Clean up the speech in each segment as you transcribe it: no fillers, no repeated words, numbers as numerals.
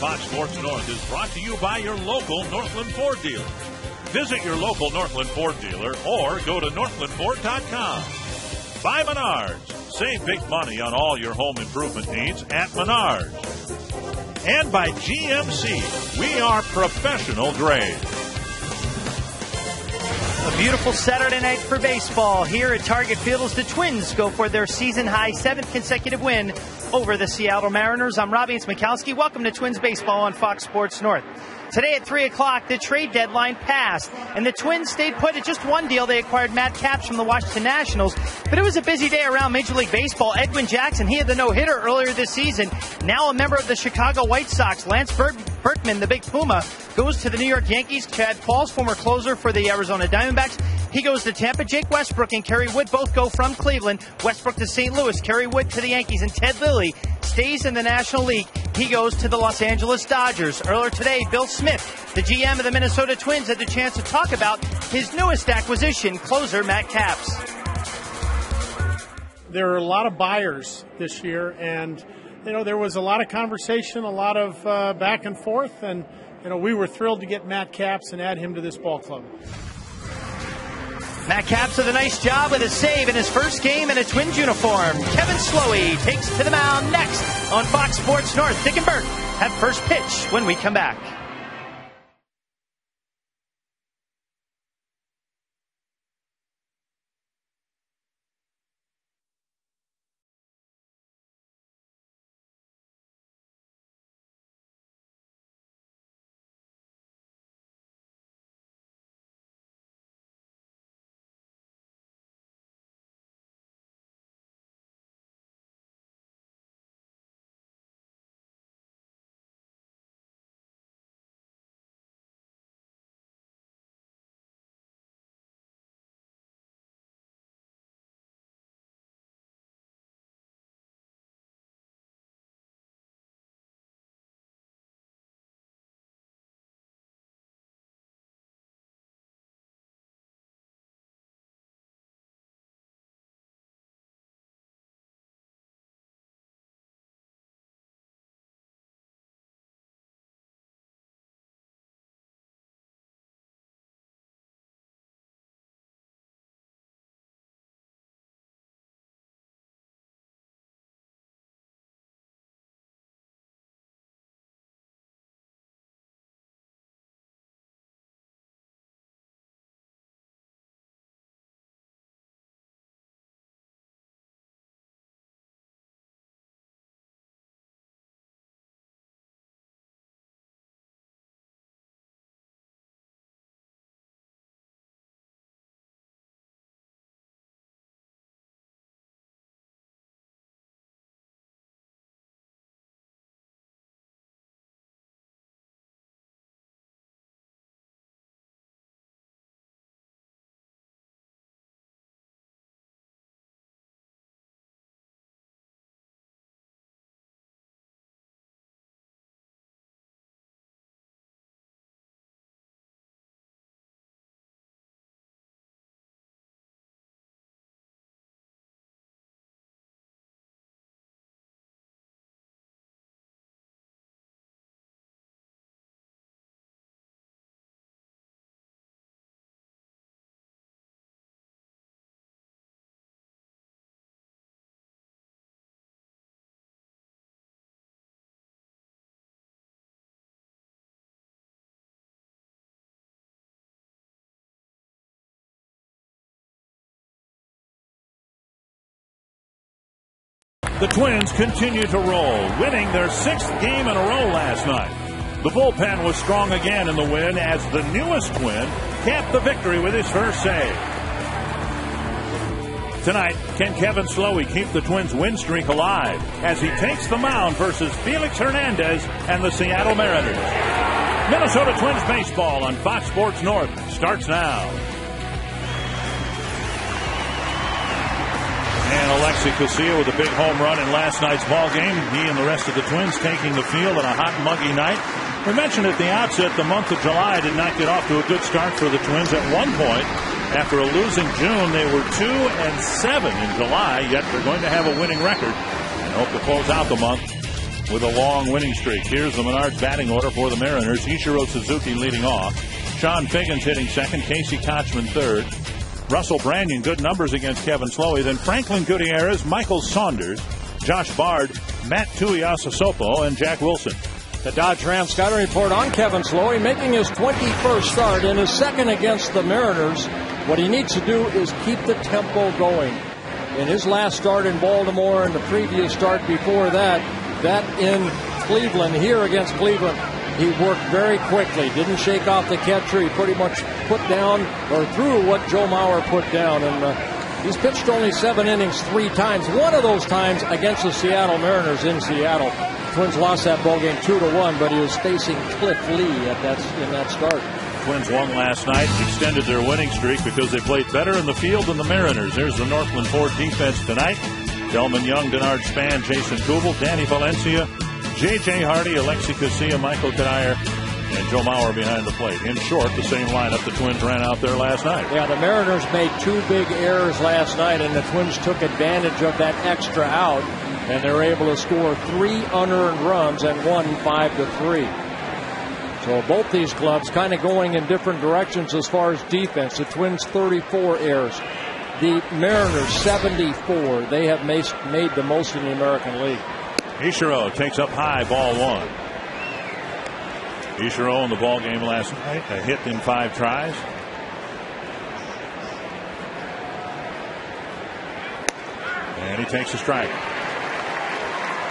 Fox Sports North is brought to you by your local Northland Ford dealer. Visit your local Northland Ford dealer or go to northlandford.com. By Menards. Save big money on all your home improvement needs at Menards. And by GMC. We are professional grade. A beautiful Saturday night for baseball here at Target Field as the Twins go for their season-high 7th consecutive win over the Seattle Mariners. I'm Robbie Smikowski. Welcome to Twins Baseball on Fox Sports North. Today at 3 o'clock, the trade deadline passed, and the Twins stayed put at just one deal. They acquired Matt Capps from the Washington Nationals, but it was a busy day around Major League Baseball. Edwin Jackson, he had the no-hitter earlier this season. Now a member of the Chicago White Sox, Lance Berkman, the big Puma, goes to the New York Yankees. Chad Pauls, former closer for the Arizona Diamondbacks, he goes to Tampa. Jake Westbrook and Kerry Wood both go from Cleveland. Westbrook to St. Louis, Kerry Wood to the Yankees, and Ted Lilly stays in the National League. He goes to the Los Angeles Dodgers. Earlier today, Bill Smith, the GM of the Minnesota Twins, had the chance to talk about his newest acquisition, closer Matt Capps. There are a lot of buyers this year, and there was a lot of conversation, a lot of back and forth, and we were thrilled to get Matt Capps and add him to this ball club. Matt Capps with a nice job with a save in his first game in a Twins uniform. Kevin Slowey takes to the mound next on Fox Sports North. Dick and Bert have first pitch when we come back. The Twins continue to roll, winning their 6th game in a row last night. The bullpen was strong again in the win as the newest Twin capped the victory with his first save. Tonight, can Kevin Slowey keep the Twins' win streak alive as he takes the mound versus Felix Hernandez and the Seattle Mariners? Minnesota Twins baseball on Fox Sports North starts now. And Alexi Casilla with a big home run in last night's ball game. He and the rest of the Twins taking the field on a hot, muggy night. We mentioned at the outset the month of July did not get off to a good start for the Twins. At one point, after a losing June, they were 2-7 in July, yet they're going to have a winning record and hope to close out the month with a long winning streak. Here's the Menards batting order for the Mariners. Ichiro Suzuki leading off. Sean Figgins hitting second. Casey Kotchman third. Russell Branyan, good numbers against Kevin Slowey. Then Franklin Gutierrez, Michael Saunders, Josh Bard, Matt Tuiasosopo, and Jack Wilson. The Dodge Ram scouting report on Kevin Slowey, making his 21st start and his second against the Mariners. What he needs to do is keep the tempo going. In his last start in Baltimore and the previous start before that in Cleveland, here against Cleveland, he worked very quickly, didn't shake off the catcher. He pretty much put down or threw what Joe Mauer put down. And he's pitched only 7 innings 3 times. One of those times against the Seattle Mariners in Seattle. Twins lost that ballgame 2-1, but he was facing Cliff Lee in that start. Twins won last night, extended their winning streak because they played better in the field than the Mariners. There's the Northland Ford defense tonight. Delman Young, Denard Span, Jason Kubel, Danny Valencia, J.J. Hardy, Alexi Casilla, Michael Kadire, and Joe Mauer behind the plate. In short, the same lineup the Twins ran out there last night. Yeah, the Mariners made 2 big errors last night, and the Twins took advantage of that extra out, and they were able to score 3 unearned runs and won 5-3. So both these clubs kind of going in different directions as far as defense. The Twins 34 errors. The Mariners 74. They have made the most in the American League. Ichiro takes up high, ball 1. Ichiro in the ball game last night, a hit in 5 tries. And he takes a strike.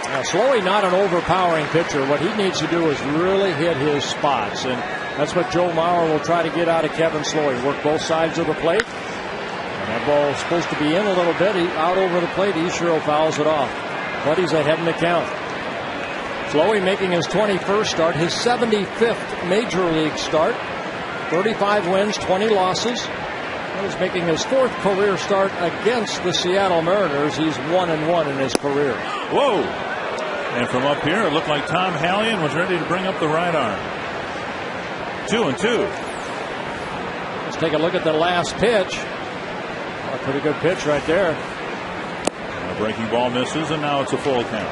Now, Slowey not an overpowering pitcher. What he needs to do is really hit his spots, and that's what Joe Mauer will try to get out of Kevin Slowey. Work both sides of the plate. And that ball is supposed to be in a little bit. Out over the plate, Ichiro fouls it off. But he's ahead in the count. Slowey making his 21st start, his 75th Major League start. 35 wins, 20 losses. He's making his 4th career start against the Seattle Mariners. He's 1-1 in his career. Whoa! And from up here, it looked like Tom Hallion was ready to bring up the right arm. 2-2. Let's take a look at the last pitch. A pretty good pitch right there. A breaking ball misses, and now it's a full count.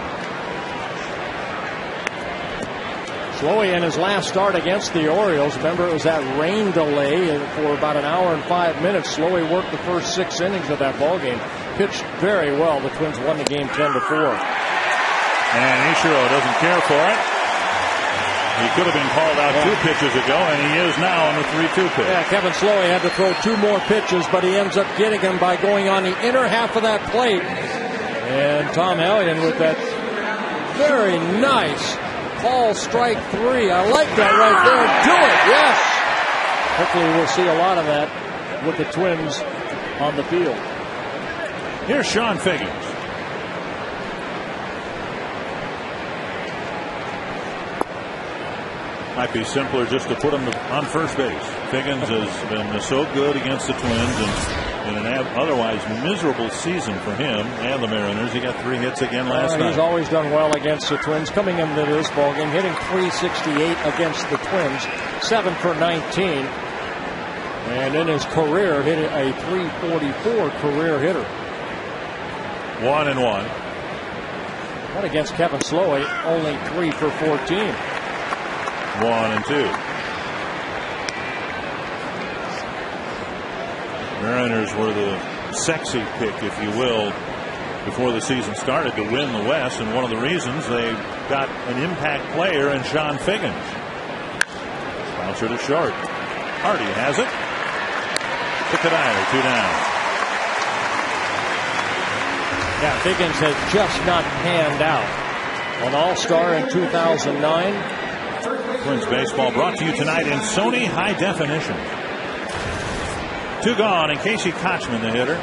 Slowey in his last start against the Orioles. Remember, it was that rain delay for about an hour and 5 minutes. Slowey worked the first 6 innings of that ball game. Pitched very well. The Twins won the game 10-4. And Ichiro doesn't care for it. He could have been called out 2 pitches ago, and he is now on the 3-2 pitch. Yeah, Kevin Slowey had to throw 2 more pitches, but he ends up getting them by going on the inner half of that plate. And Tom Hallion with that very nice call, strike 3. I like that right there. Do it, yes. Hopefully we'll see a lot of that with the Twins on the field. Here's Sean Figgins. Might be simpler just to put him on first base. Figgins has been so good against the Twins, and in an otherwise miserable season for him and the Mariners. He got 3 hits again last night. He's always done well against the Twins. Coming into this ballgame, hitting .368 against the Twins, 7 for 19. And in his career, hit a .344 career hitter. 1-1. But against Kevin Slowey, only 3 for 14. 1-2. Mariners were the sexy pick, if you will, before the season started to win the West, and one of the reasons they got an impact player in Sean Figgins. Bouncer to short. Hardy has it. To Kadire, 2 down. Yeah, Figgins has just not panned out. An All-Star in 2009. Twins baseball brought to you tonight in Sony High Definition. 2 gone, and Casey Kotchman, the hitter.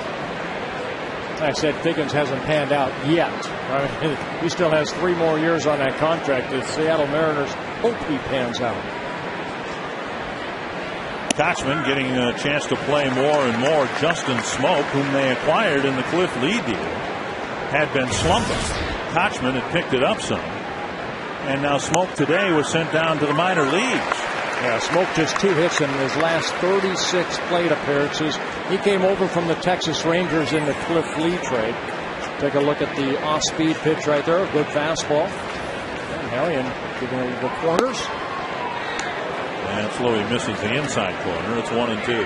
I said Figgins hasn't panned out yet. I mean, he still has 3 more years on that contract. The Seattle Mariners hope he pans out. Kotchman getting a chance to play more and more. Justin Smoak, whom they acquired in the Cliff Lee deal, had been slumping. Kotchman had picked it up some. And now Smoak today was sent down to the minor leagues. Yeah, Smoak just 2 hits in his last 36 plate appearances. He came over from the Texas Rangers in the Cliff Lee trade. Take a look at the off-speed pitch right there. A good fastball. Hallion giving it the corners. And Slowey misses the inside corner. It's 1-2.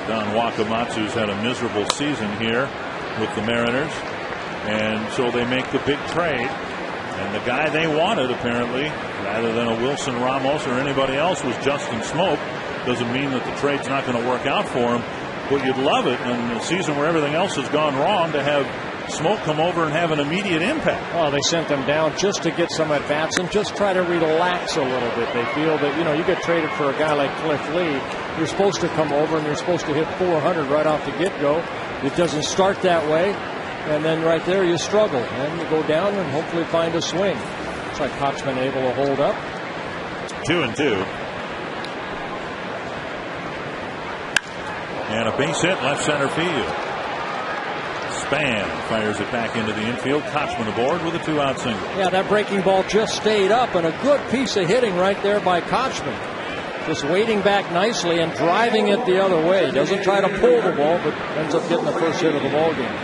Don Wakamatsu's had a miserable season here with the Mariners. And so they make the big trade. And the guy they wanted, apparently, rather than a Wilson Ramos or anybody else, was Justin Smoak. Doesn't mean that the trade's not going to work out for him. But you'd love it in a season where everything else has gone wrong to have Smoak come over and have an immediate impact. Oh, they sent him down just to get some at-bats and just try to relax a little bit. They feel that, you get traded for a guy like Cliff Lee. You're supposed to come over and you're supposed to hit 400 right off the get-go. It doesn't start that way. And then right there you struggle. And you go down and hopefully find a swing. Looks like Kochman able to hold up. 2-2. And a base hit left center field. Span fires it back into the infield. Kochman aboard with a 2-out single. Yeah, that breaking ball just stayed up, and a good piece of hitting right there by Kochman. Just waiting back nicely and driving it the other way. Doesn't try to pull the ball, but ends up getting the first hit of the ball game.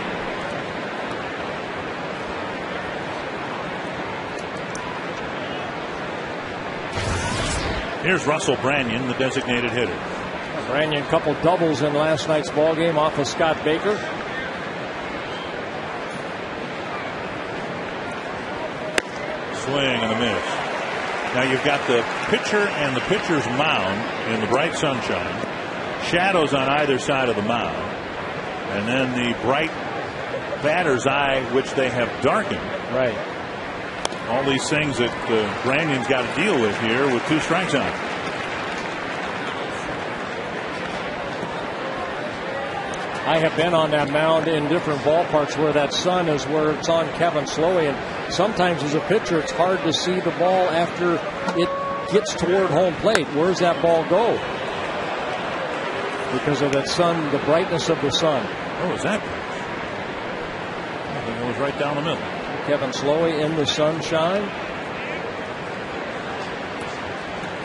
Here's Russell Branyan, the designated hitter. Branyan, couple doubles in last night's ball game off of Scott Baker. Swing and a miss. Now you've got the pitcher and the pitcher's mound in the bright sunshine. Shadows on either side of the mound. And then the bright batter's eye, which they have darkened. Right. All these things that Branyan's got to deal with here with 2 strikes on him. I have been on that mound in different ballparks where that sun is where it's on Kevin Slowey, and sometimes as a pitcher it's hard to see the ball after it gets toward home plate. Where does that ball go? Because of that sun, the brightness of the sun. Oh, is that? I think it was right down the middle. Kevin Slowey in the sunshine.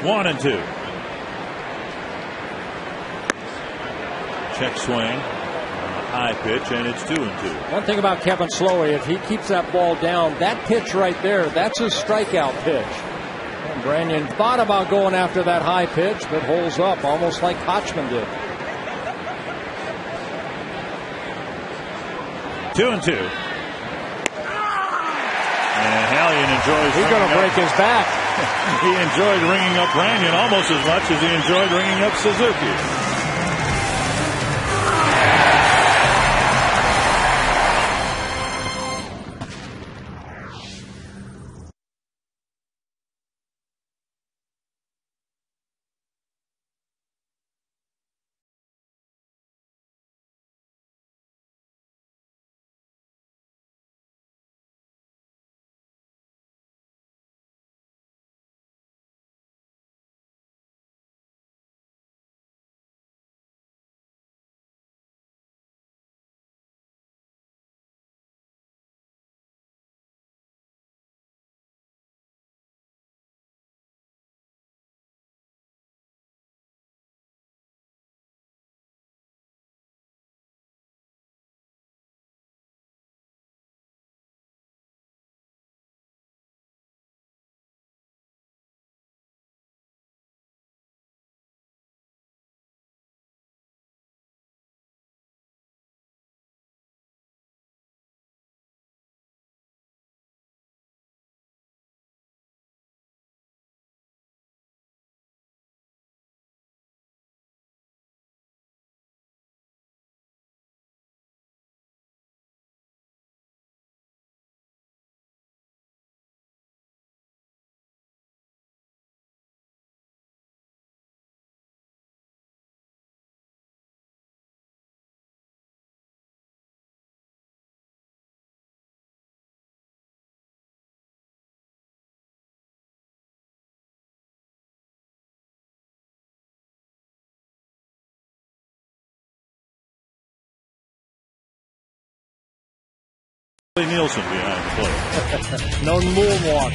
1-2. Check swing. High pitch, and it's 2-2. One thing about Kevin Slowey, if he keeps that ball down, that pitch right there, that's his strikeout pitch. And Branyan thought about going after that high pitch, but holds up almost like Kochman did. 2-2. And Hallion enjoys. He's going to break his back. He enjoyed ringing up Branyan almost as much as he enjoyed ringing up Suzuki. Nielsen behind the plate. No moonwalk.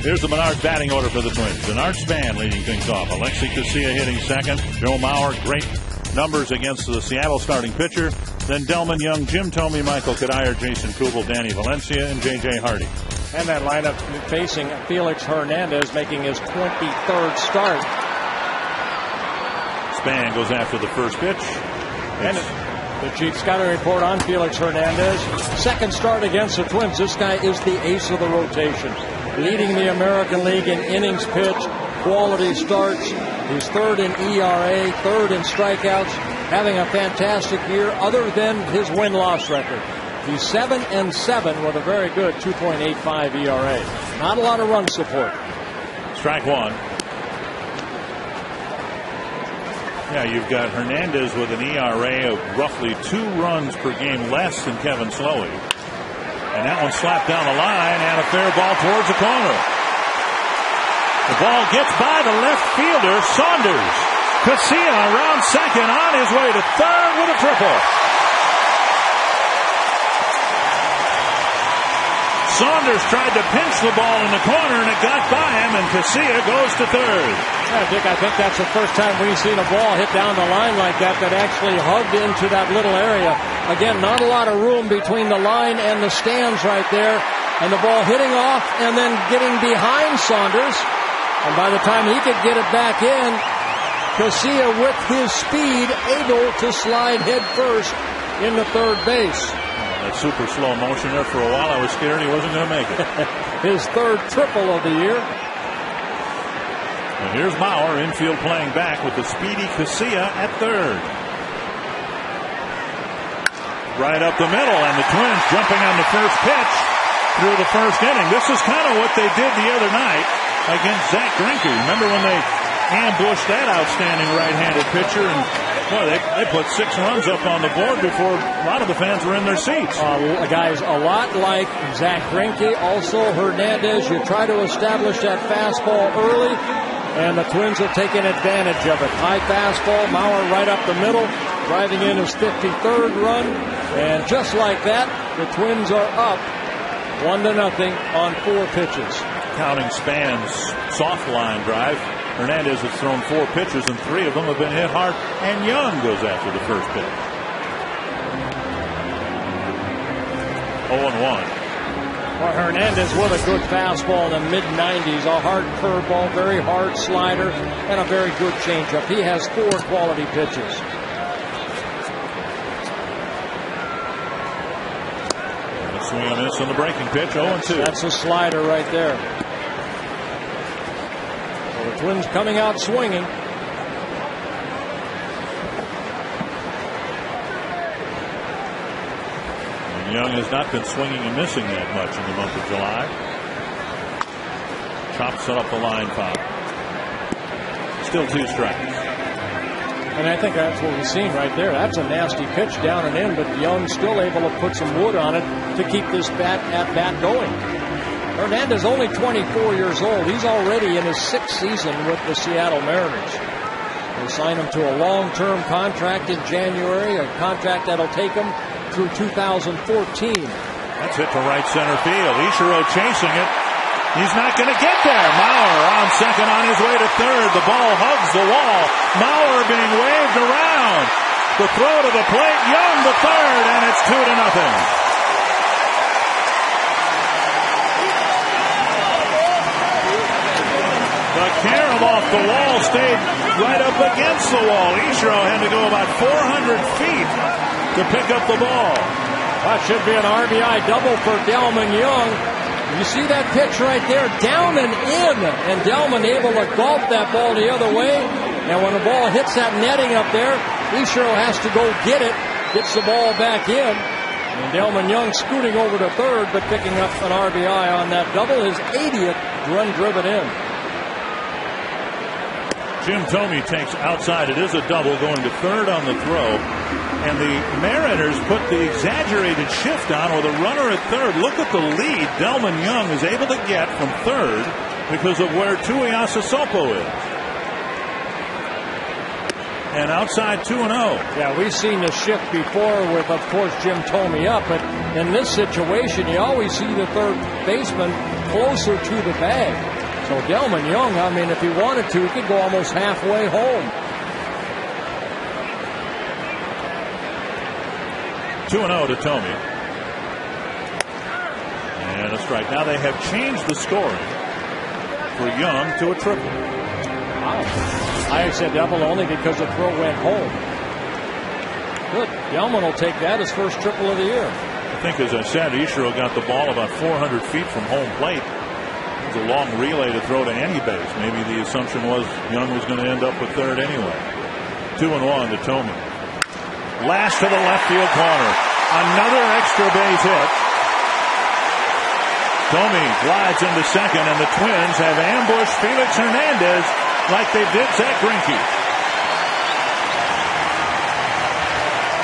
Here's the Menard batting order for the Twins. Bernard Span leading things off. Alexi Casilla hitting second. Joe Mauer, great numbers against the Seattle starting pitcher. Then Delmon Young, Jim Thome, Michael Cuddyer, Jason Kubel, Danny Valencia, and J.J. Hardy. And that lineup facing Felix Hernandez, making his 23rd start. Span goes after the first pitch. And the Chief scouting report on Felix Hernandez. Second start against the Twins. This guy is the ace of the rotation. Leading the American League in innings pitched, quality starts. He's third in ERA, third in strikeouts. Having a fantastic year other than his win-loss record. He's 7-7 with a very good 2.85 ERA. Not a lot of run support. Strike one. Yeah, you've got Hernandez with an ERA of roughly 2 runs per game less than Kevin Slowey. And that one slapped down the line and a fair ball towards the corner. The ball gets by the left fielder, Saunders. Casilla around second, on his way to third with a triple. Saunders tried to pinch the ball in the corner, and it got by him, and Casilla goes to third. Yeah, Dick, I think that's the first time we've seen a ball hit down the line like that actually hugged into that little area. Again, not a lot of room between the line and the stands right there, and the ball hitting off and then getting behind Saunders. And by the time he could get it back in, Casilla, with his speed, able to slide head first into third base. That super slow motion there for a while. I was scared he wasn't going to make it. His third triple of the year. And here's Mauer, infield playing back with the speedy Casilla at third. Right up the middle, and the Twins jumping on the first pitch through the first inning. This is kind of what they did the other night against Zach Greinke. Remember when they ambushed that outstanding right-handed pitcher, and boy, they put 6 runs up on the board before a lot of the fans were in their seats. Guys, a lot like Zach Greinke, also Hernandez. You try to establish that fastball early, and the Twins are taking advantage of it. High fastball, Mauer right up the middle, driving in his 53rd run, and just like that, the Twins are up 1-0 on 4 pitches. Counting Span's soft line drive, Hernandez has thrown 4 pitches, and 3 of them have been hit hard, and Young goes after the first pitch. 0-1. Well, Hernandez with a good fastball in the mid-90s, a hard curveball, very hard slider, and a very good changeup. He has 4 quality pitches. And a swing on this on the breaking pitch, 0-2. That's a slider right there. So the Twins coming out swinging. Young has not been swinging and missing that much in the month of July. Chops it up the line foul. Still 2 strikes. And I think that's what we've seen right there. That's a nasty pitch down and in, but Young still able to put some wood on it to keep this at bat going. Hernandez only 24 years old. He's already in his 6th season with the Seattle Mariners. They signed him to a long-term contract in January, a contract that'll take him through 2014. That's hit to right center field. Ichiro chasing it. He's not going to get there. Mauer on second, on his way to third. The ball hugs the wall. Mauer being waved around. The throw to the plate. Young to third, and it's 2-0. The carom off the wall stayed right up against the wall. Ichiro had to go about 400 feet to pick up the ball. That should be an RBI double for Delmon Young. You see that pitch right there, down and in, and Delmon able to golf that ball the other way. And when the ball hits that netting up there, Ichiro has to go get it, gets the ball back in. And Delmon Young scooting over to third, but picking up an RBI on that double, his 80th run driven in. Jim Thome takes outside. It is a double, going to third on the throw. And the Mariners put the exaggerated shift on with a runner at third. Look at the lead Delmon Young is able to get from third because of where Tuiasa Sopo is. And outside 2-0. Yeah, we've seen the shift before with, of course, Jim Thome up. But in this situation, you always see the third baseman closer to the bag. So Delmon Young, I mean, if he wanted to, he could go almost halfway home. 2-0 to Thome. And a strike. Now they have changed the scoring for Young to a triple. Wow. I said double only because the throw went home. Good. Gelman will take that, his first triple of the year. I think, as I said, Ichiro got the ball about 400 feet from home plate. It was a long relay to throw to any base. Maybe the assumption was Young was going to end up with third anyway. 2-1 to Thome. Last to the left field corner. Another extra base hit. Thome glides into second, and the Twins have ambushed Felix Hernandez like they did Zach Greinke.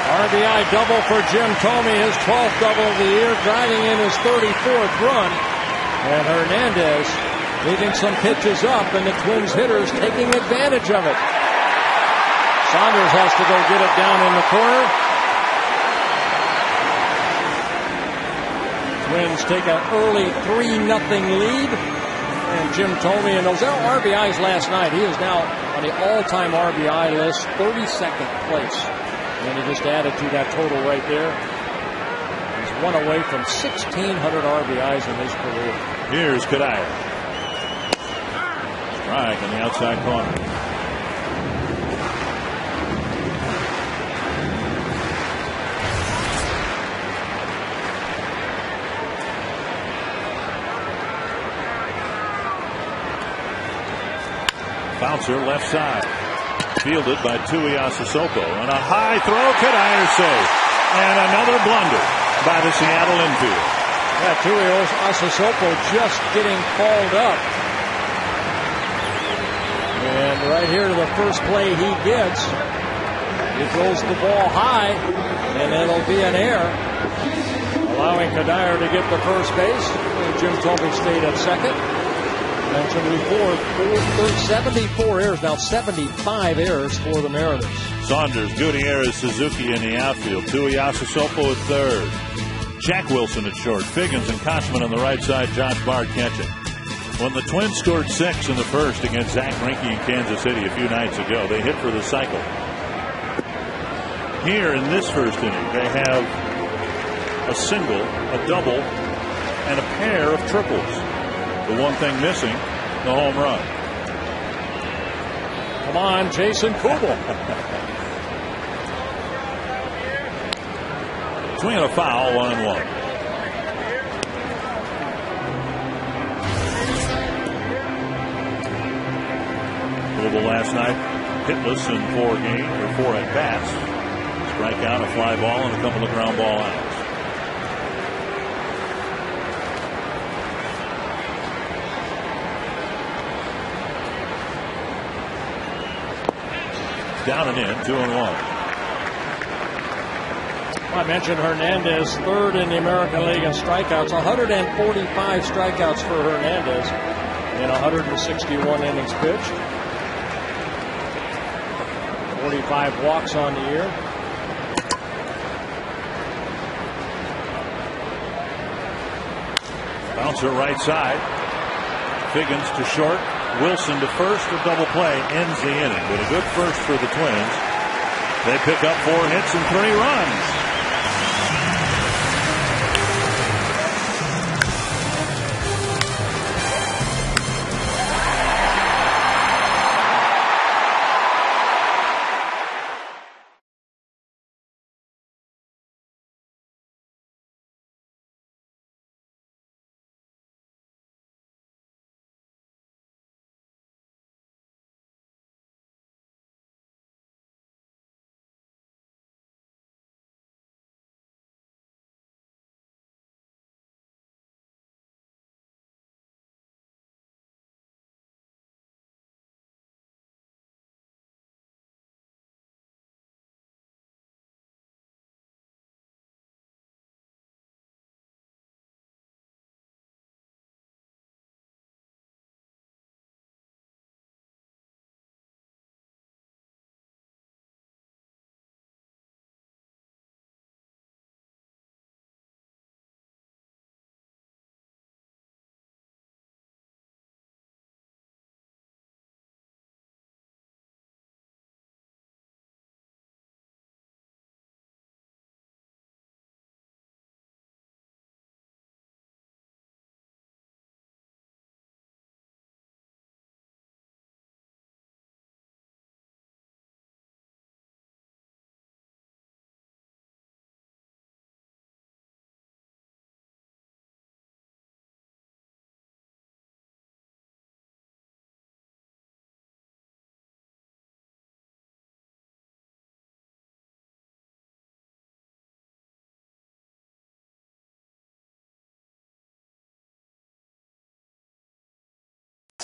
RBI double for Jim Thome, his 12th double of the year, driving in his 34th run. And Hernandez leaving some pitches up, and the Twins hitters taking advantage of it. Saunders has to go get it down in the corner. Twins take an early 3-0 lead. And Jim Thome, and those RBIs last night, he is now on the all-time RBI list, 32nd place. And he just added to that total right there. He's one away from 1,600 RBIs in his career. Here's Cuddyer. Strike on the outside corner. Bouncer left side. Fielded by Tuiasa Sopo. And a high throw. Cuddyer safe. And another blunder by the Seattle infield. Yeah, Tuiasa Sopo just getting called up. And right here to the first play he gets. He throws the ball high. And it'll be an error, allowing Cuddyer to get the first base. And Jim Thome stayed at second. Mentioned before, 74 errors, now 75 errors for the Mariners. Saunders, Gutierrez, Suzuki in the outfield. Tuiasa Sopo at third. Jack Wilson at short. Figgins and Koshman on the right side. Josh Bard catching. When the Twins scored 6 in the first against Zach Greinke in Kansas City a few nights ago, they hit for the cycle. Here in this first inning, they have a single, a double, and a pair of triples. The one thing missing, the home run. Come on, Jason Kubel. Swing and a foul, 1-1. Kubel last night, hitless in 4 at-bats. Strikeout, a fly ball, and a couple of ground ball outs. Down and in, 2-1. I mentioned Hernandez, third in the American League in strikeouts. 145 strikeouts for Hernandez in 161 innings pitched. 45 walks on the year. Bouncer right side. Figgins to short. Wilson to first. A double play ends the inning. But a good first for the Twins. They pick up 4 hits and 3 runs.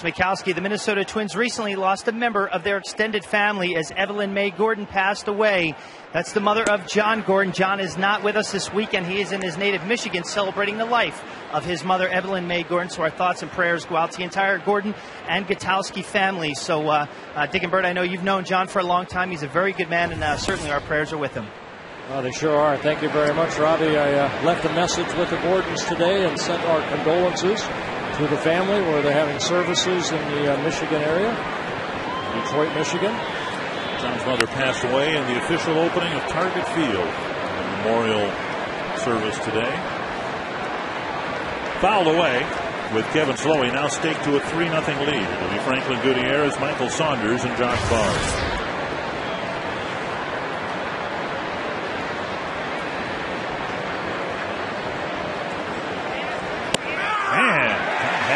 Mikowski, the Minnesota Twins recently lost a member of their extended family as Evelyn May Gordon passed away. That's the mother of John Gordon. John is not with us this weekend. He is in his native Michigan celebrating the life of his mother, Evelyn May Gordon. So our thoughts and prayers go out to the entire Gordon and Gutowski family. So, Dick and Bert, I know you've known John for a long time. He's a very good man, and certainly our prayers are with him. Well, they sure are. Thank you very much, Robbie. I left a message with the Gordons today and sent our condolences to the family where they're having services in the Michigan area, Detroit, Michigan. John's mother passed away in the official opening of Target Field. A memorial service today. Fouled away with Kevin Slowey now staked to a 3-0 lead. It'll be Franklin Gutierrez, Michael Saunders, and Josh Bard.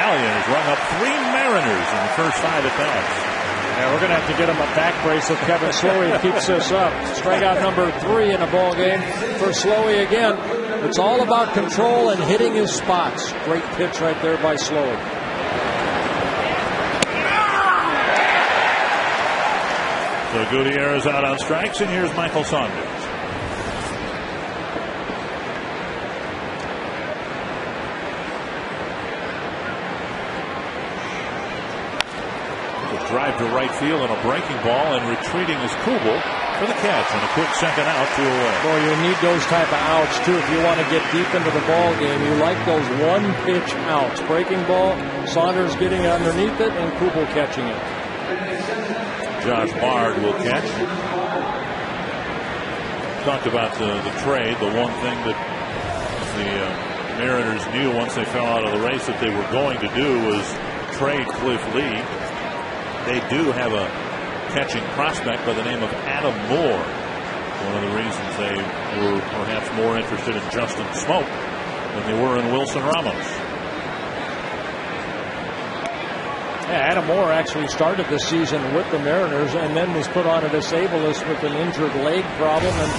Has rung up 3 Mariners in the first 5 at-bats. Yeah, we're going to have to get him a back brace if Kevin Slowey keeps this up. Strikeout number 3 in a ball game for Slowey again. It's all about control and hitting his spots. Great pitch right there by Slowey. So Gutierrez out on strikes, and here's Michael Saunders. Drive to right field and a breaking ball, and retreating is Kubel for the catch and a quick second out, 2 away. Boy, you need those type of outs too if you want to get deep into the ball game. You like those one-pitch outs. Breaking ball, Saunders getting underneath it, and Kubel catching it. Josh Bard will catch. Talked about the trade. The one thing that the Mariners knew once they fell out of the race that they were going to do was trade Cliff Lee. They do have a catching prospect by the name of Adam Moore. One of the reasons they were perhaps more interested in Justin Smoke than they were in Wilson Ramos. Yeah, Adam Moore actually started the season with the Mariners and then was put on a disabled list with an injured leg problem, and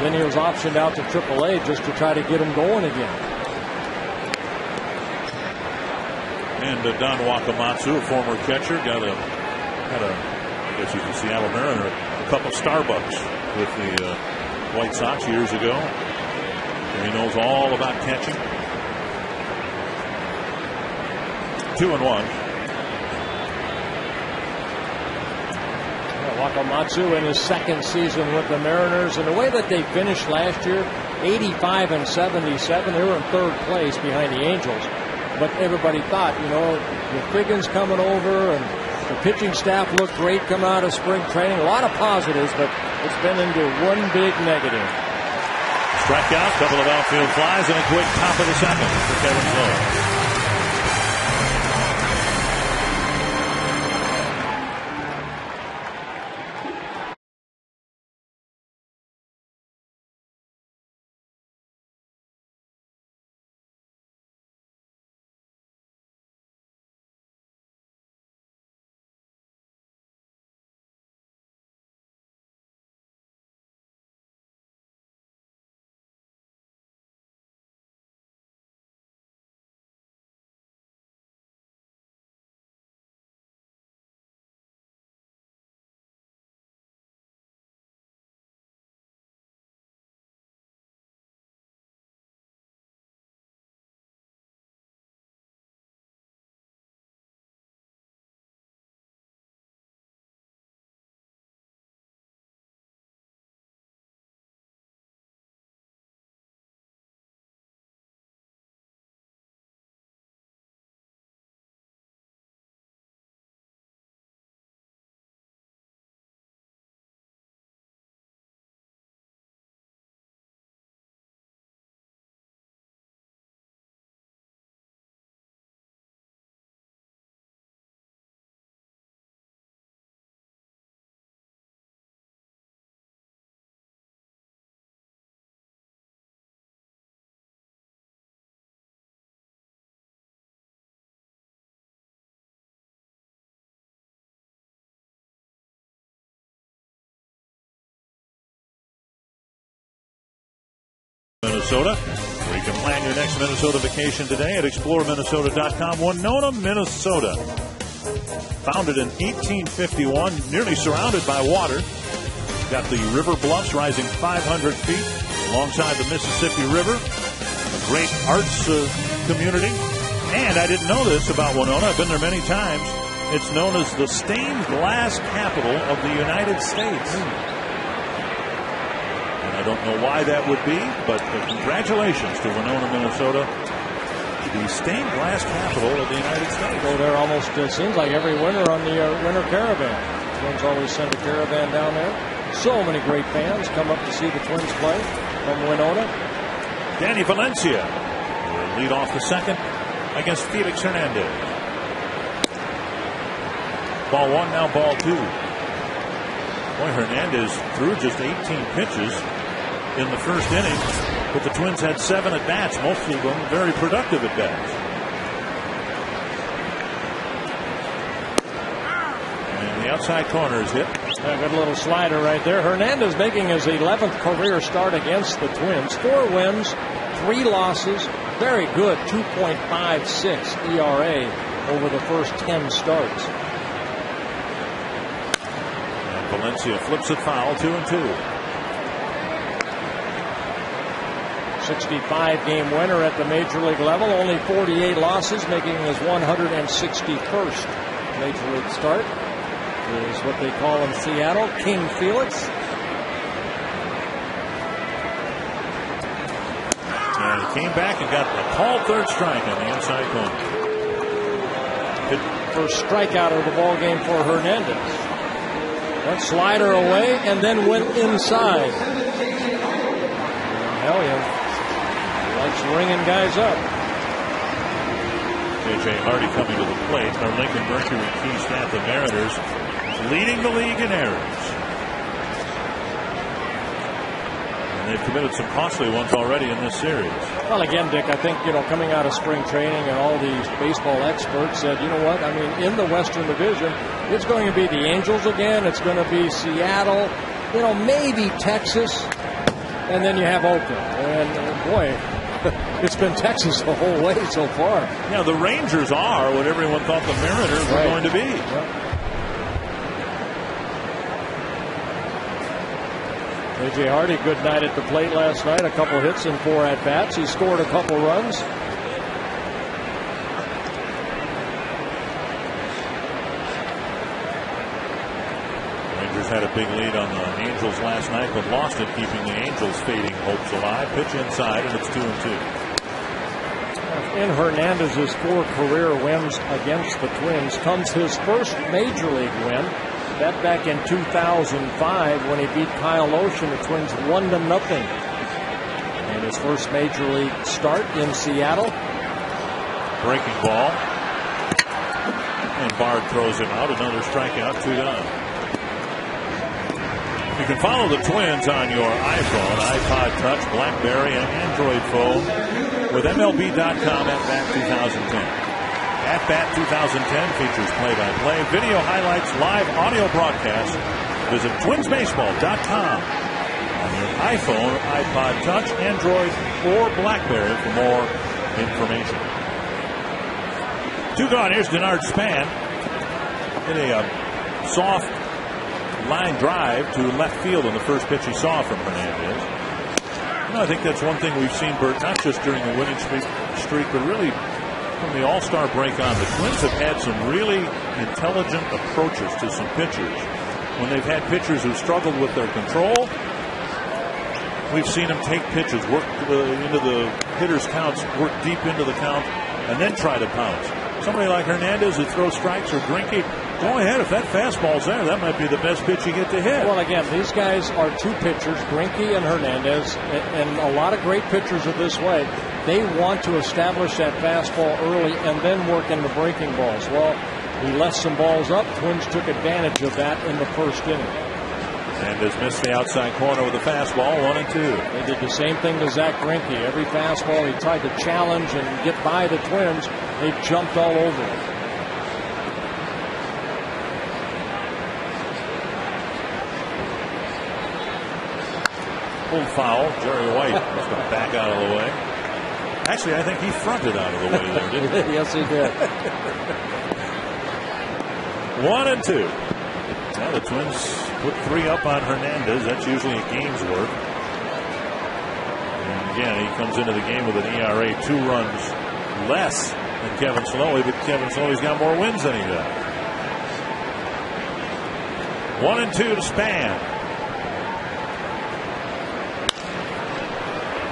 then he was optioned out to AAA just to try to get him going again. And Don Wakamatsu, a former catcher, had a, I guess he's a Seattle Mariner, a cup of Starbucks with the White Sox years ago. And he knows all about catching. 2-1. Wakamatsu in his second season with the Mariners, and the way that they finished last year, 85-77, they were in 3rd place behind the Angels. But everybody thought, with Quiggins coming over and the pitching staff looked great coming out of spring training. A lot of positives, but it's been into one big negative. Strikeout, couple of outfield flies, and a quick top of the 2nd for Kevin Slowey. Minnesota, where you can plan your next Minnesota vacation today at exploreminnesota.com. Winona, Minnesota. Founded in 1851, nearly surrounded by water. Got the river bluffs rising 500 feet alongside the Mississippi River. A great arts community. And I didn't know this about Winona. I've been there many times. It's known as the stained glass capital of the United States. And I don't know why that would be, but congratulations to Winona, Minnesota. The stained glass capital of the United States. Go there almost, it seems like every winter on the winter caravan. Twins always send a caravan down there. So many great fans come up to see the Twins play from Winona. Danny Valencia will lead off the second against Felix Hernandez. Ball one, now ball two. Boy, Hernandez threw just 18 pitches in the first inning, but the Twins had 7 at-bats, most of them very productive at-bats. And the outside corner is hit. A good little slider right there. Hernandez making his 11th career start against the Twins. 4 wins, 3 losses. Very good 2.56 ERA over the first 10 starts. And Valencia flips it foul, 2-2. 65-game winner at the major league level. Only 48 losses, making his 161st major league start. Is what they call in Seattle King Felix. And he came back and got a called third strike on the inside corner. First strikeout of the ball game for Hernandez. That slider away and then went inside. Hellion likes ringing guys up. J.J. Hardy coming to the plate. Our Lincoln Mercury key staff, the Mariners, leading the league in errors. And they've committed some costly ones already in this series. Well, again, Dick, I think, coming out of spring training and all these baseball experts said, you know what, I mean, in the Western Division, it's going to be the Angels again. It's going to be Seattle, maybe Texas. And then you have Oakland. And, boy, it's been Texas the whole way so far. Yeah, the Rangers are what everyone thought the Mariners were going to be. Yep. A.J. Hardy, good night at the plate last night. A couple hits and 4 at-bats. He scored a couple runs. Rangers had a big lead on the Angels last night, but lost it, keeping the Angels' fading hopes alive. Pitch inside, and it's 2-2. In Hernandez's 4 career wins against the Twins comes his first major league win. That back in 2005 when he beat Kyle Ocean. The Twins 1-0. And his first major league start in Seattle. Breaking ball. And Bard throws him out. Another strikeout, 2 down. You can follow the Twins on your iPhone, iPod Touch, BlackBerry, and Android phone with MLB.com at Bat 2010. At Bat 2010 features play-by-play, video highlights, live audio broadcasts. Visit twinsbaseball.com on your iPhone, iPod Touch, Android, or BlackBerry for more information. 2 gone. Here's Denard Span in a soft line drive to left field in the first pitch he saw from Hernandez. I think that's one thing we've seen, Bert, not just during the winning streak, but really from the All-Star break on. The Twins have had some really intelligent approaches to some pitchers. When they've had pitchers who struggled with their control, we've seen them take pitches, work into the hitter's counts, work deep into the count, and then try to pounce. Somebody like Hernandez who throws strikes, or Greinke, go ahead. If that fastball's there, that might be the best pitch you get to hit. Well, again, these guys are 2 pitchers, Greinke and Hernandez, and a lot of great pitchers are this way. They want to establish that fastball early and then work into breaking balls. Well, he left some balls up. Twins took advantage of that in the first inning. Hernandez missed the outside corner with a fastball, 1-2. They did the same thing to Zach Greinke. Every fastball he tried to challenge and get by the Twins, they jumped all over it. Pulled foul. Jerry White was going to back out of the way. Actually, I think he fronted out of the way there, didn't he? Yes, he did. 1-2. Well, the Twins put 3 up on Hernandez. That's usually a game's worth. And again, he comes into the game with an ERA 2 runs less than Kevin Slowey, but Kevin Slowey's got more wins than he does. 1-2 to Span.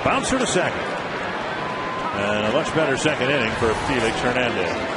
Bouncer to second. And a much better second inning for Felix Hernandez.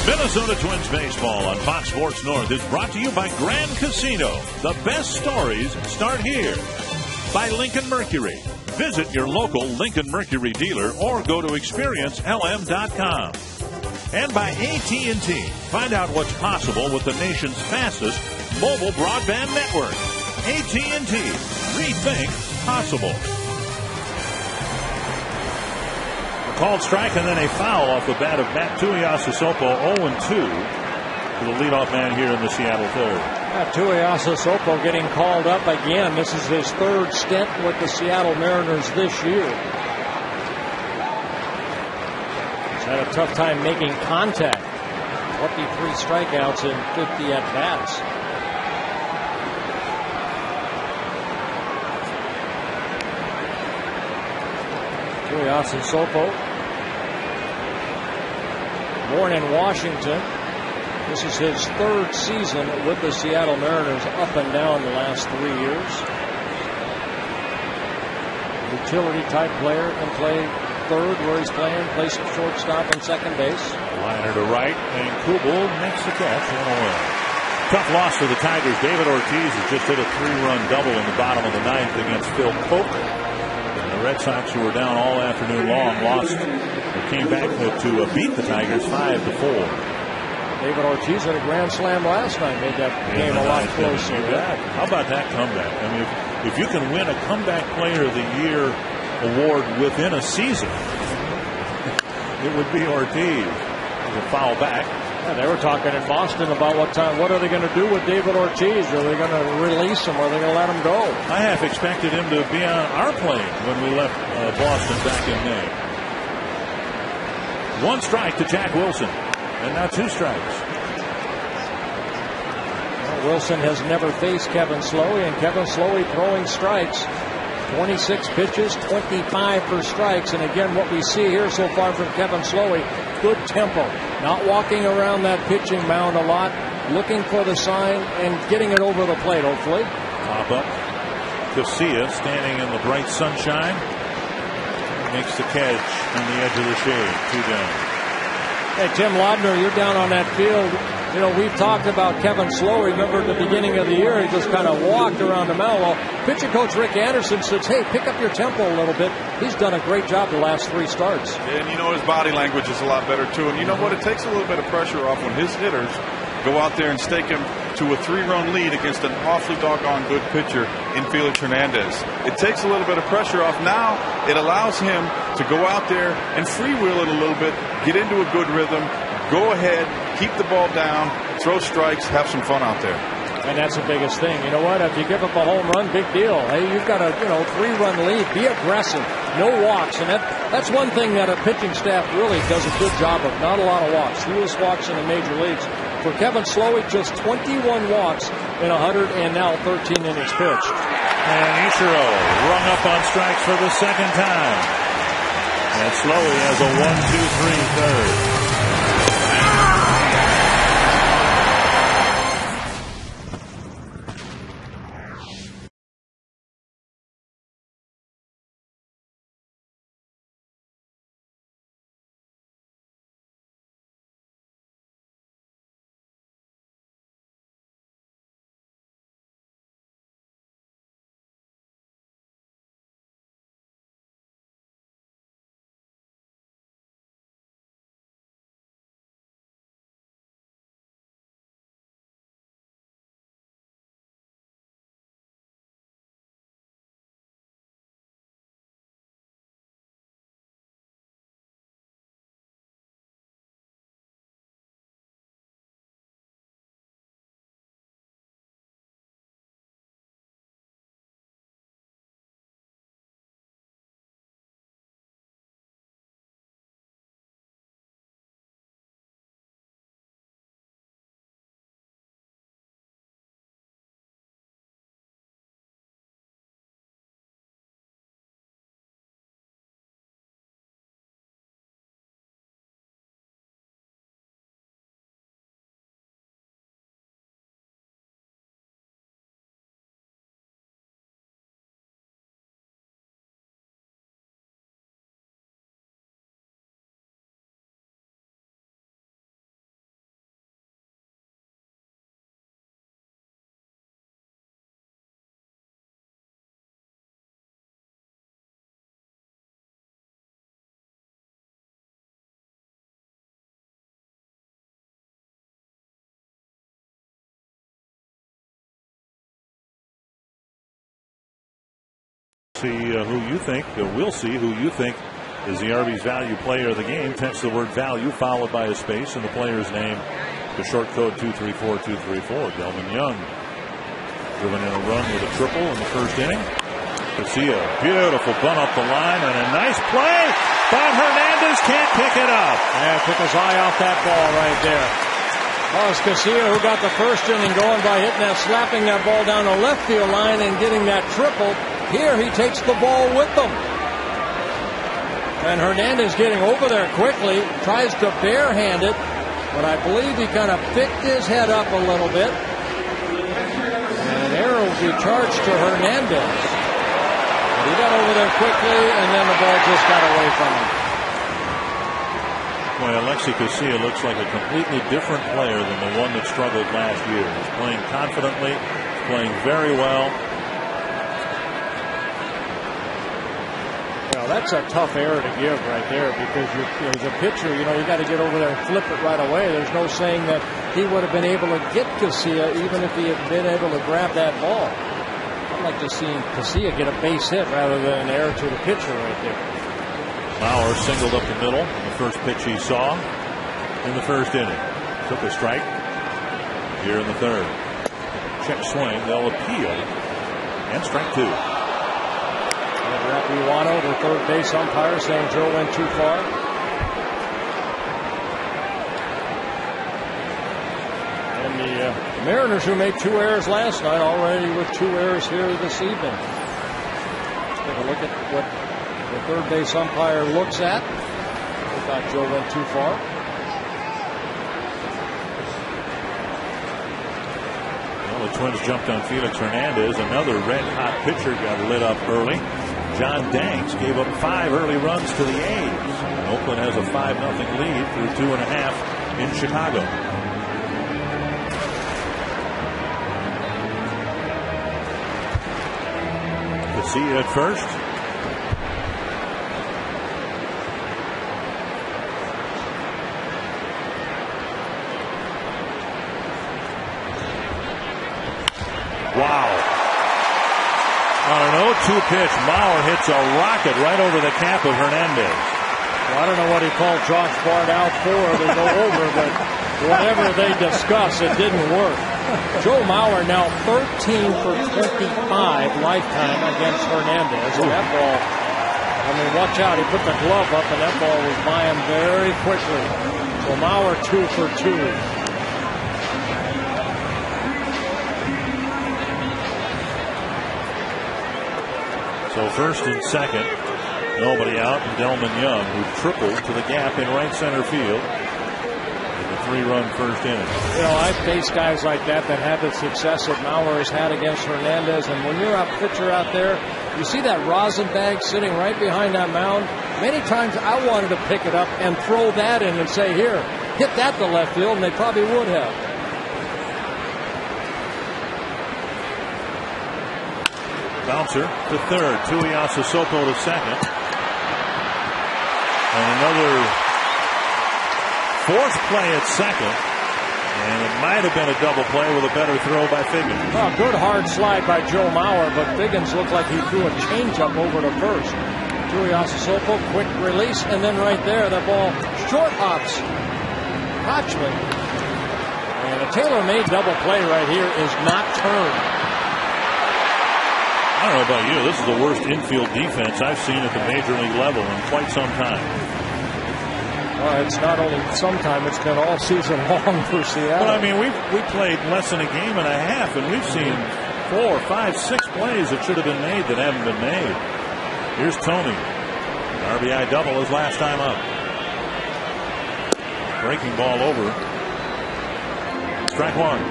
Minnesota Twins baseball on Fox Sports North is brought to you by Grand Casino. The best stories start here. By Lincoln Mercury. Visit your local Lincoln Mercury dealer or go to experiencelm.com. And by AT&T. Find out what's possible with the nation's fastest mobile broadband network. AT&T. Rethink possible. Called strike and then a foul off the bat of Matt Tuiasosopo, 0-2 to the leadoff man here in the Seattle third. Tuiasosopo getting called up again. This is his third stint with the Seattle Mariners this year. He's had a tough time making contact. 23 strikeouts in 50 at-bats. Tuiasosopo, born in Washington. This is his third season with the Seattle Mariners, up and down the last 3 years. Utility type player, can play third where he's playing, plays shortstop and second base. Liner to right, and Kubel makes the catch and a win. Tough loss for the Tigers. David Ortiz has just hit a 3-run double in the bottom of the ninth against Phil Poker. The Red Sox, who were down all afternoon long, lost or came back to beat the Tigers 5-4. David Ortiz had a grand slam last night, made that game a lot closer. How about that comeback? I mean, if you can win a comeback player of the year award within a season, it would be Ortiz. With a foul back. Yeah, they were talking in Boston about what are they going to do with David Ortiz? Are they going to release him or are they going to let him go? I half expected him to be on our plane when we left Boston back in May. 1 strike to Jack Wilson, and now 2 strikes. Well, Wilson has never faced Kevin Slowey, and Kevin Slowey throwing strikes. 26 pitches, 25 for strikes, and again, what we see here so far from Kevin Slowey, good tempo, not walking around that pitching mound a lot, looking for the sign and getting it over the plate, hopefully. Pop up. Garcia standing in the bright sunshine. Makes the catch on the edge of the shade. 2 down. Hey, Tim Laudner, you're down on that field. You know, we've talked about Kevin Slow. Remember at the beginning of the year, he just kind of walked around the mound. Well, pitching coach Rick Anderson says, hey, pick up your tempo a little bit. He's done a great job the last 3 starts. And, you know, his body language is a lot better, too. And you know what? It takes a little bit of pressure off when his hitters go out there and stake him to a 3-run lead against an awfully doggone good pitcher in Felix Hernandez. It takes a little bit of pressure off. Now it allows him to go out there and freewheel it a little bit, get into a good rhythm, go ahead, keep the ball down, throw strikes, have some fun out there. And that's the biggest thing. You know what? If you give up a home run, big deal. Hey, you've got a 3-run lead. Be aggressive. No walks. And that's one thing that a pitching staff really does a good job of. Not a lot of walks. Fewest walks in the major leagues. For Kevin Slowik, just 21 walks in 100 and now 13 innings pitched. And Ichiro rung up on strikes for the second time. And Slowik has a 1-2-3 third. See who you think, we'll see who you think is the Arby's value player of the game. Text the word value followed by a space and the player's name to short code 234-234. Delvin Young driven in a run with a triple in the first inning. Casilla, beautiful bunt up the line and a nice play, but Hernandez can't pick it up. Yeah, took his eye off that ball right there. Well, it's Casilla who got the first inning going by hitting that, slapping that ball down the left field line and getting that triple. Here he takes the ball with them. And Hernandez getting over there quickly, tries to barehand it, but I believe he kind of picked his head up a little bit. And an error will be charged to Hernandez. But he got over there quickly, and then the ball just got away from him. Boy, Alexi Casilla looks like a completely different player than the one that struggled last year. He's playing confidently, he's playing very well. Well, that's a tough error to give right there because as a pitcher, you got to get over there and flip it right away. There's no saying that he would have been able to get Casilla even if he had been able to grab that ball. I'd like to see Casilla get a base hit rather than an error to the pitcher right there. Bauer singled up the middle on the first pitch he saw in the first inning. Took a strike here in the third. Check swing, they'll appeal, and strike two. Rapuano, the third base umpire, saying Joe went too far. And the Mariners, who made 2 errors last night, already with 2 errors here this evening. Take a look at what the third base umpire looks at. I thought Joe went too far. Well, the Twins jumped on Felix Hernandez. Another red-hot pitcher got lit up early. John Danks gave up 5 early runs to the A's. And Oakland has a 5-0 lead through 2.5 in Chicago. Garcia at first. Wow. On an 0-2 pitch, Mauer hits a rocket right over the cap of Hernandez. Well, I don't know what he called Josh Bart out for to go over, but whatever they discuss, it didn't work. Joe Mauer now 13 for 25 lifetime against Hernandez. And that ball, I mean, watch out. He put the glove up, and that ball was by him very quickly. So Mauer 2 for 2. So first and second, nobody out, and Delman Young, who tripled to the gap in right center field in the 3-run first inning. You know, I've faced guys like that have the success that Mauer has had against Hernandez, and when you're a pitcher out there, you see that rosin bag sitting right behind that mound. Many times I wanted to pick it up and throw that in and say, here, hit that to left field, and they probably would have. Bouncer to third. Tuiasa Soto to second. And another forced play at second. And it might have been a double play with a better throw by Figgins. Well, good hard slide by Joe Mauer, but Figgins looked like he threw a changeup over to first. Tuiasa Soto, quick release, and then right there, that ball short hops Hodgman. And a tailor-made double play right here is not turned. I don't know about you. This is the worst infield defense I've seen at the major league level in quite some time. Well, it's not only sometime, it's been all season long for Seattle. But I mean, we played less than a game and a half, and we've seen 4, 5, 6 plays that should have been made that haven't been made. Here's Tony. RBI double his last time up. Breaking ball over. Strike one.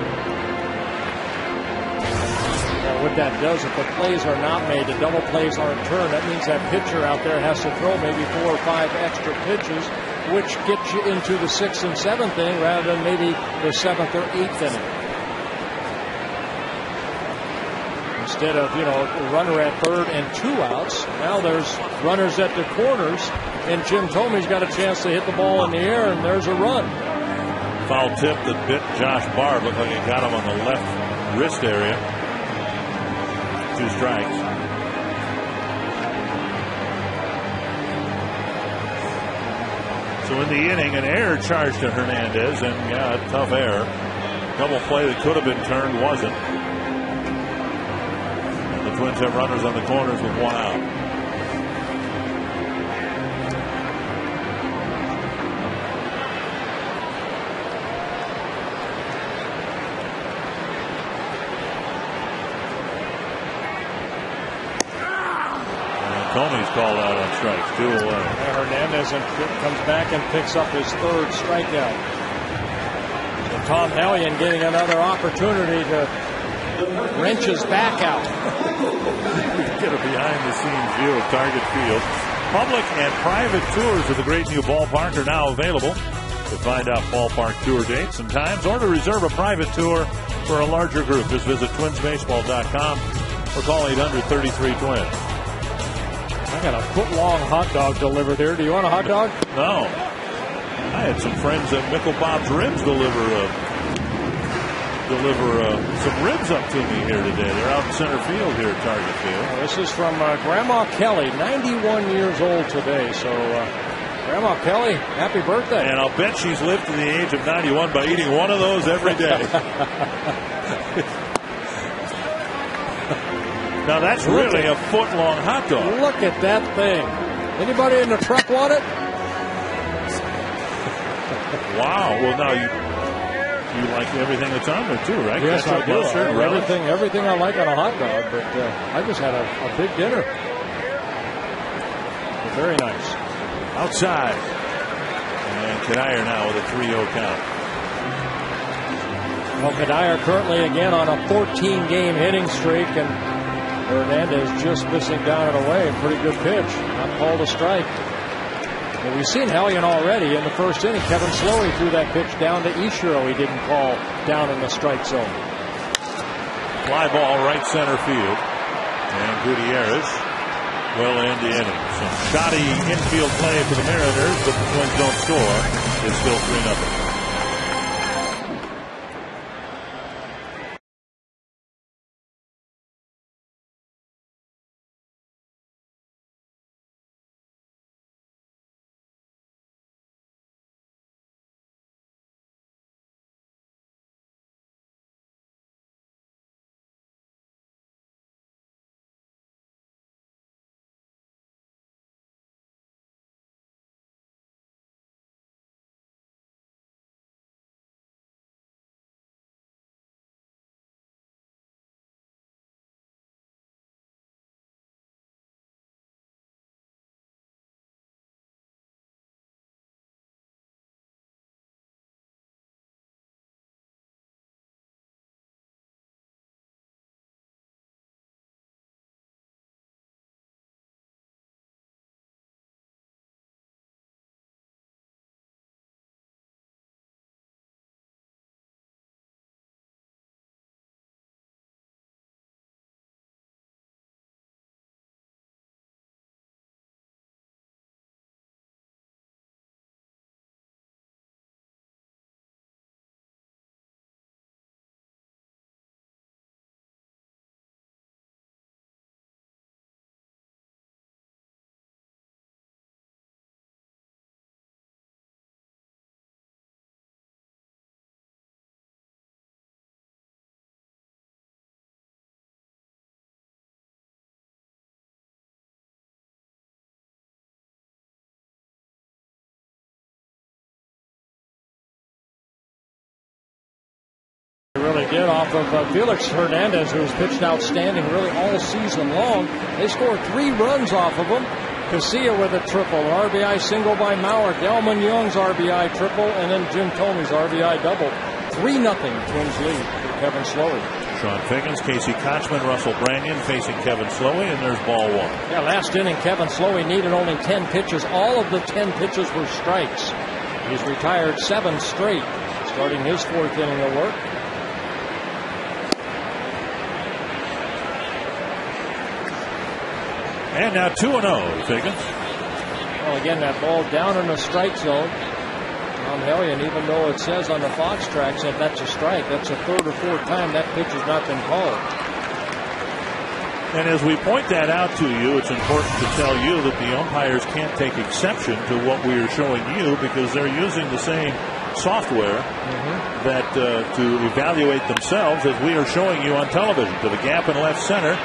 What that does, if the plays are not made, the double plays aren't turned, that means that pitcher out there has to throw maybe 4 or 5 extra pitches, which gets you into the 6th and 7th inning rather than maybe the 7th or 8th inning. Instead of, you know, a runner at third and 2 outs, now there's runners at the corners, and Jim Thomey's got a chance to hit the ball in the air, and there's a run. Foul tip that bit Josh Bard. Looked like it got him on the left wrist area. 2 strikes. So in the inning, an error charged to Hernandez, and yeah, a tough error. Double play that could have been turned wasn't. And the Twins have runners on the corners with 1 out. Tony's called out on strikes, 2 away. Hernandez comes back and picks up his 3rd strikeout. So Tom Hellion getting another opportunity to wrench his back out. Get a behind-the-scenes view of Target Field. Public and private tours of the great new ballpark are now available. To find out ballpark tour dates and times, or to reserve a private tour for a larger group, just visit twinsbaseball.com or call 800-33-TWINS. I got a foot-long hot dog delivered here. Do you want a hot dog? No. I had some friends at Mickle Bob's Ribs deliver some ribs up to me here today. They're out in center field here at Target Field. Well, this is from Grandma Kelly, 91 years old today. So, Grandma Kelly, happy birthday. And I'll bet she's lived to the age of 91 by eating one of those every day. Now that's really a foot-long hot dog. Look at that thing. Anybody in the truck want it? Wow. Well, now you like everything that's on there too, right? Yes, I do. Mustard, everything I like on a hot dog, but I just had a big dinner. Very nice. Outside. And Kadire now with a 3-0 count. Well, Kadire currently again on a 14-game hitting streak, and Hernandez just missing down and away. Pretty good pitch. Not called a strike. And we've seen Hellion already in the first inning. Kevin Slowey threw that pitch down to Ichiro. He didn't call down in the strike zone. Fly ball right center field. And Gutierrez will end the inning. Some shoddy infield play for the Mariners, but the Twins don't score. It's still 3-0. Really did off of Felix Hernandez, who has pitched outstanding really all season long. They scored 3 runs off of him. Casilla with a triple, an RBI single by Mauer, Delman Young's RBI triple, and then Jim Thomey's RBI double. 3-0 Twins lead for Kevin Slowey. Sean Figgins, Casey Kochman, Russell Branyan facing Kevin Slowey, and there's ball 1. Yeah, last inning Kevin Slowey needed only 10 pitches. All of the 10 pitches were strikes. He's retired 7 straight, starting his 4th inning of work. And now 2-0, Figgins. Well, again, that ball down in the strike zone. Tom Hellion, even though it says on the Fox tracks that that's a strike, that's the 3rd or 4th time that pitch has not been called. And as we point that out to you, it's important to tell you that the umpires can't take exception to what we are showing you because they're using the same software that to evaluate themselves as we are showing you on television. To the gap in left center.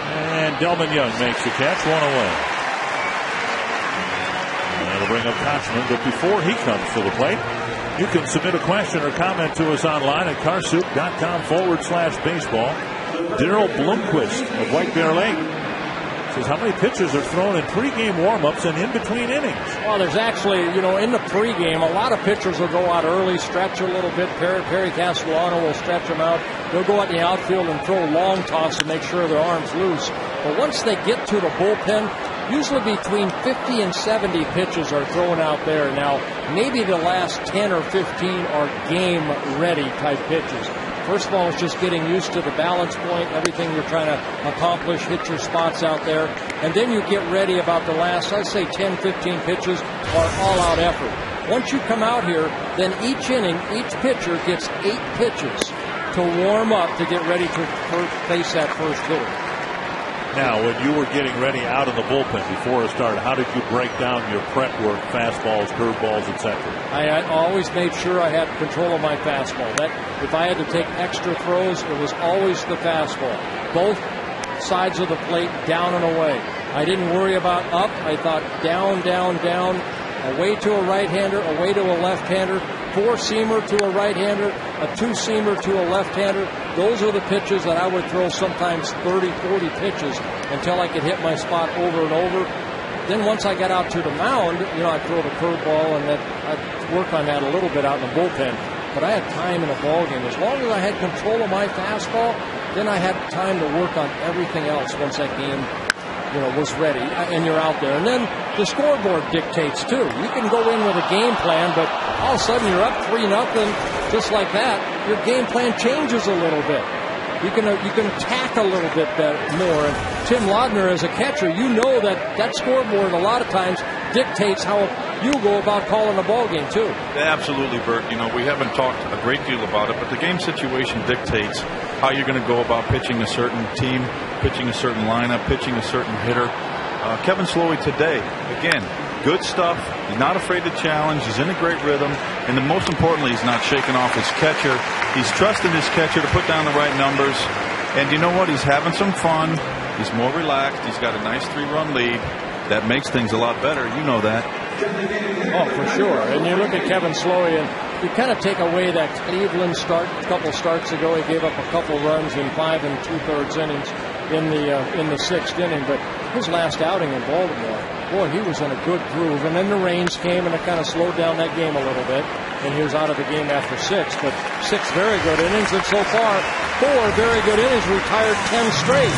And Delman Young makes the catch, 1 away. That'll bring up Kochman, but before he comes to the plate, you can submit a question or comment to us online at carsoup.com/baseball. Daryl Blomquist of White Bear Lake says, how many pitches are thrown in pregame warmups and in between innings? Well, there's actually, in the pregame, a lot of pitchers will go out early, stretch a little bit. Perry Castellano will stretch them out. They'll go out in the outfield and throw long toss to make sure their arm's loose. But once they get to the bullpen, usually between 50 and 70 pitches are thrown out there. Now, maybe the last 10 or 15 are game-ready type pitches. First of all, it's just getting used to the balance point, everything you're trying to accomplish, hit your spots out there. And then you get ready about the last, I'd say 10, 15 pitches are all-out effort. Once you come out here, then each inning, each pitcher gets 8 pitches to warm up to get ready to face that first hitter. Now, when you were getting ready out of the bullpen before it started, how did you break down your prep work, fastballs, curveballs, etc.? I always made sure I had control of my fastball. That if I had to take extra throws, it was always the fastball. Both sides of the plate, down and away. I didn't worry about up. I thought down, down, down, away to a right-hander, away to a left-hander, 4-seamer to a right-hander, a 2-seamer to a left-hander. Those are the pitches that I would throw sometimes 30, 40 pitches until I could hit my spot over and over. Then once I got out to the mound, I'd throw the curveball and then I'd work on that a little bit out in the bullpen. But I had time in a ball game. As long as I had control of my fastball, then I had time to work on everything else once that game was ready, and you're out there. And then the scoreboard dictates, too. You can go in with a game plan, but all of a sudden you're up 3-0, just like that. Your game plan changes a little bit. you can attack a little bit more. And Tim Laudner, as a catcher, you know that scoreboard a lot of times dictates how you go about calling a ball game too. Absolutely, Bert. We haven't talked a great deal about it, but the game situation dictates how you're going to go about pitching a certain team, pitching a certain lineup, pitching a certain hitter. Kevin Slowey today, again, good stuff. He's not afraid to challenge. He's in a great rhythm. And then most importantly, he's not shaking off his catcher. He's trusting his catcher to put down the right numbers. And you know what? He's having some fun. He's more relaxed. He's got a nice 3-run lead. That makes things a lot better. You know that. Oh, for sure. And you look at Kevin Slowey, and you kind of take away that Cleveland start a couple starts ago. He gave up a couple runs in 5 2/3 innings in the 6th inning. But his last outing in Baltimore, boy, he was in a good groove. And then the rains came, and it kind of slowed down that game a little bit. And he was out of the game after 6. But 6 very good innings, and so far 4 very good innings. Retired 10 straight.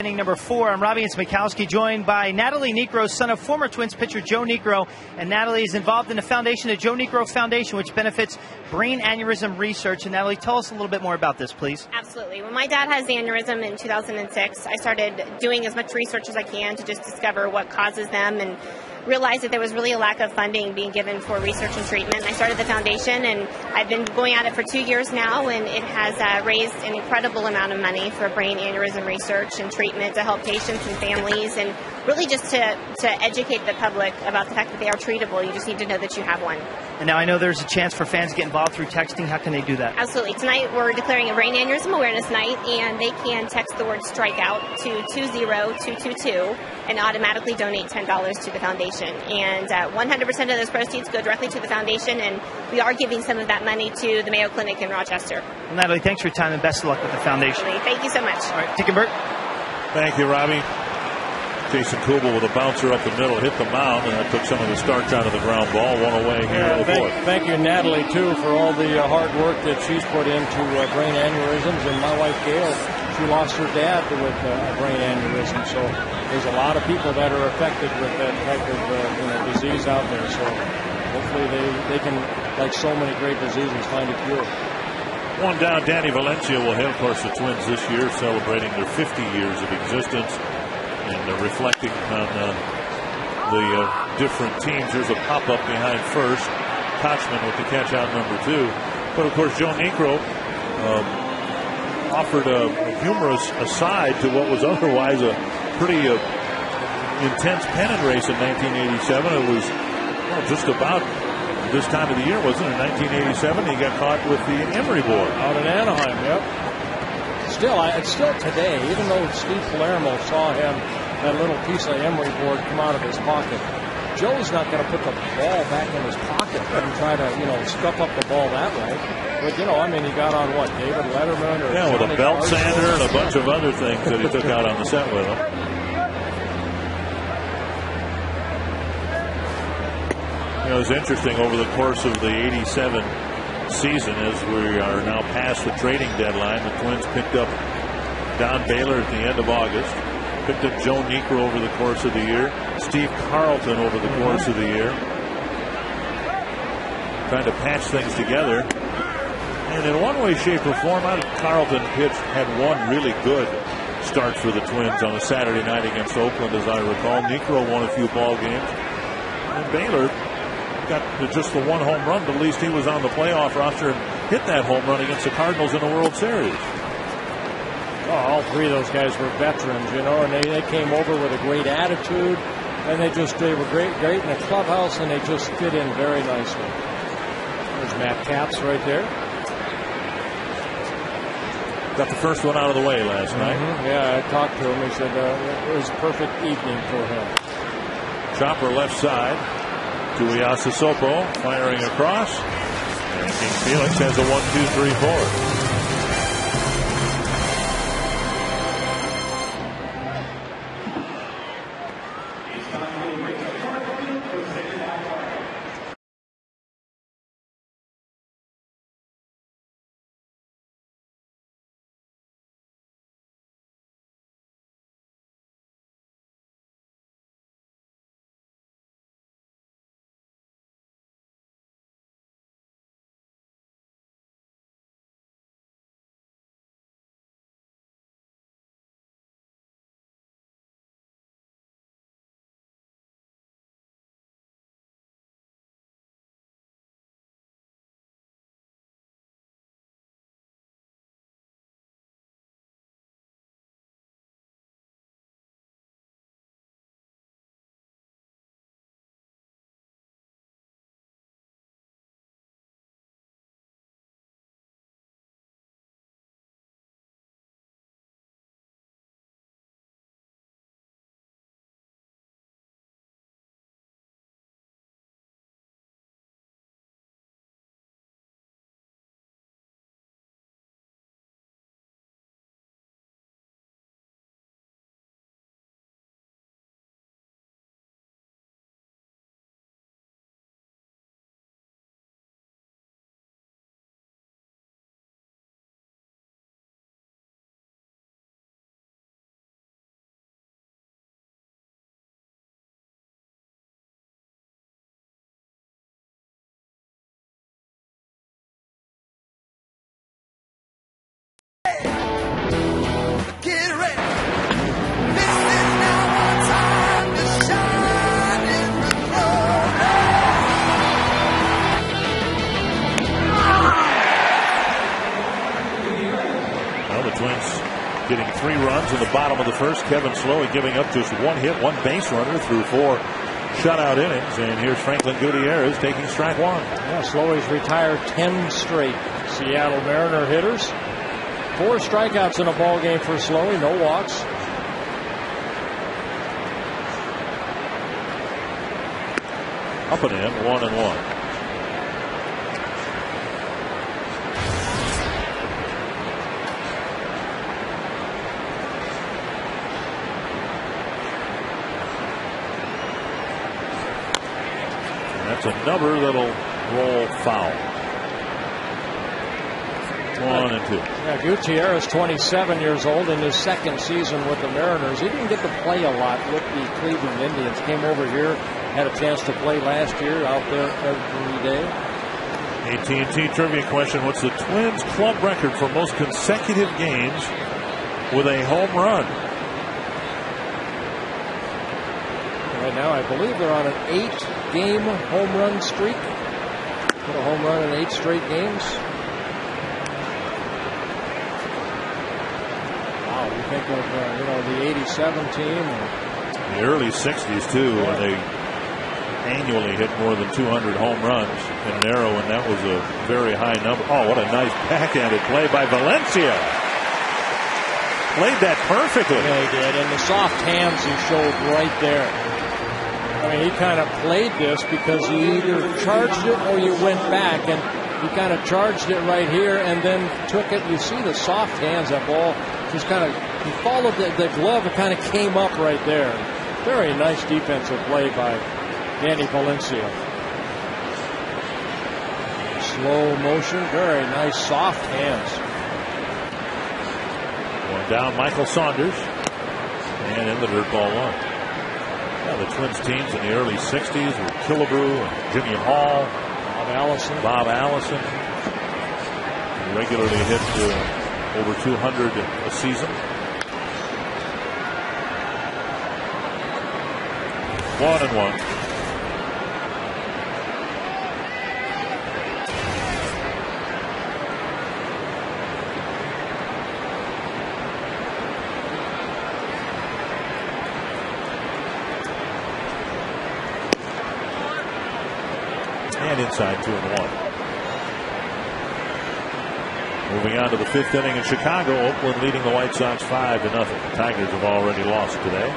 Inning number 4. I'm Robbie Smikowski, joined by Natalie Niekro, son of former Twins pitcher Joe Niekro. And Natalie is involved in the foundation, the Joe Niekro Foundation, which benefits brain aneurysm research. And Natalie, tell us a little bit more about this, please. Absolutely. When my dad has the aneurysm in 2006, I started doing as much research as I can to just discover what causes them and realized that there was really a lack of funding being given for research and treatment. I started the foundation, and I've been going at it for 2 years now, and it has raised an incredible amount of money for brain aneurysm research and treatment to help patients and families, and really just to educate the public about the fact that they are treatable. You just need to know that you have one. And now I know there's a chance for fans to get involved through texting. How can they do that? Absolutely. Tonight we're declaring a brain aneurysm awareness night, and they can text the word strikeout to 20222 and automatically donate $10 to the foundation. And 100% of those proceeds go directly to the foundation, and we are giving some of that money to the Mayo Clinic in Rochester. Well, Natalie, thanks for your time and best of luck with the foundation. Thank you so much. All right, take a break. Thank you, Robbie. Jason Kubel with a bouncer up the middle, hit the mound, and that took some of the starch out of the ground ball. One away here in the fourth. Thank you, Natalie, too, for all the hard work that she's put into brain aneurysms. And my wife, Gail, she lost her dad with a brain aneurysm. So there's a lot of people that are affected with that type of disease out there. So hopefully they can, like so many great diseases, find a cure. One down, Danny Valencia will head, of course, the Twins this year, celebrating their 50 years of existence. And reflecting on the different teams. There's a pop-up behind first. Kochman with the catch-out number 2. But, of course, Joe Niekro offered a humorous aside to what was otherwise a pretty intense pennant race in 1987. It was just about this time of the year, wasn't it? In 1987, he got caught with the emery board. Out in Anaheim, yep. Still today, even though Steve Palermo saw him, that little piece of emery board come out of his pocket, Joe's not going to put the ball back in his pocket and try to, scuff up the ball that way. But, you know, I mean, he got on what, David Letterman? Or yeah, with Johnny a belt Carson sander and a bunch of other things that he took out on the set with him. You know, it's interesting over the course of the 87 season, as we are now past the trading deadline, the Twins picked up Don Baylor at the end of August, picked up Joe Niekro over the course of the year, Steve Carlton over the course of the year, trying to patch things together. And in one way, shape, or form, Carlton had one really good start for the Twins on a Saturday night against Oakland, as I recall. Niekro won a few ball games, and Baylor got just the one home run, but at least he was on the playoff roster and hit that home run against the Cardinals in the World Series. Well, all three of those guys were veterans, you know, and they came over with a great attitude, and they were great in the clubhouse, and they just fit in very nicely. There's Matt Capps right there. Got the first one out of the way last night. Yeah, I talked to him. He said it was a perfect evening for him. Chopper left side to Iyasosopo, firing across. And King Felix has a 1-2-3-4. Getting 3 runs in the bottom of the first. Kevin Slowey giving up just 1 hit, 1 base runner through 4 shutout innings. And here's Franklin Gutierrez taking strike 1. Yeah, Slowey's retired 10 straight Seattle Mariner hitters. 4 strikeouts in a ball game for Slowey, no walks. Up and in, 1-1. That's another that'll roll foul. 1-2. Yeah, Gutierrez, 27 years old, in his second season with the Mariners. He didn't get to play a lot with the Cleveland Indians. Came over here, had a chance to play last year out there every day. AT&T trivia question: what's the Twins' club record for most consecutive games with a home run? Right now, I believe they're on an 8-game home run streak. Put a home run in 8 straight games. Wow, you think of the '87 team, the early '60s too, when they annually hit more than 200 home runs in an era when that was a very high number. Oh, what a nice backhanded play by Valencia! Played that perfectly. Yeah, he did, and the soft hands he showed right there. I mean, he kind of played this because you either charged it or you went back, and He kind of charged it right here and then took it. You see the soft hands. That ball just kind of, he followed the glove and kind of came up right there. Very nice defensive play by Danny Valencia. Slow motion, very nice soft hands. Going down, Michael Saunders. And in the dirt ball one. Yeah, the Twins teams in the early 60s were Killebrew and Jimmy Hall. Bob Allison. He regularly hit over 200 a season. 1-1. And inside 2-1. Moving on to the 5th inning in Chicago. Oakland leading the White Sox 5-0. The Tigers have already lost today.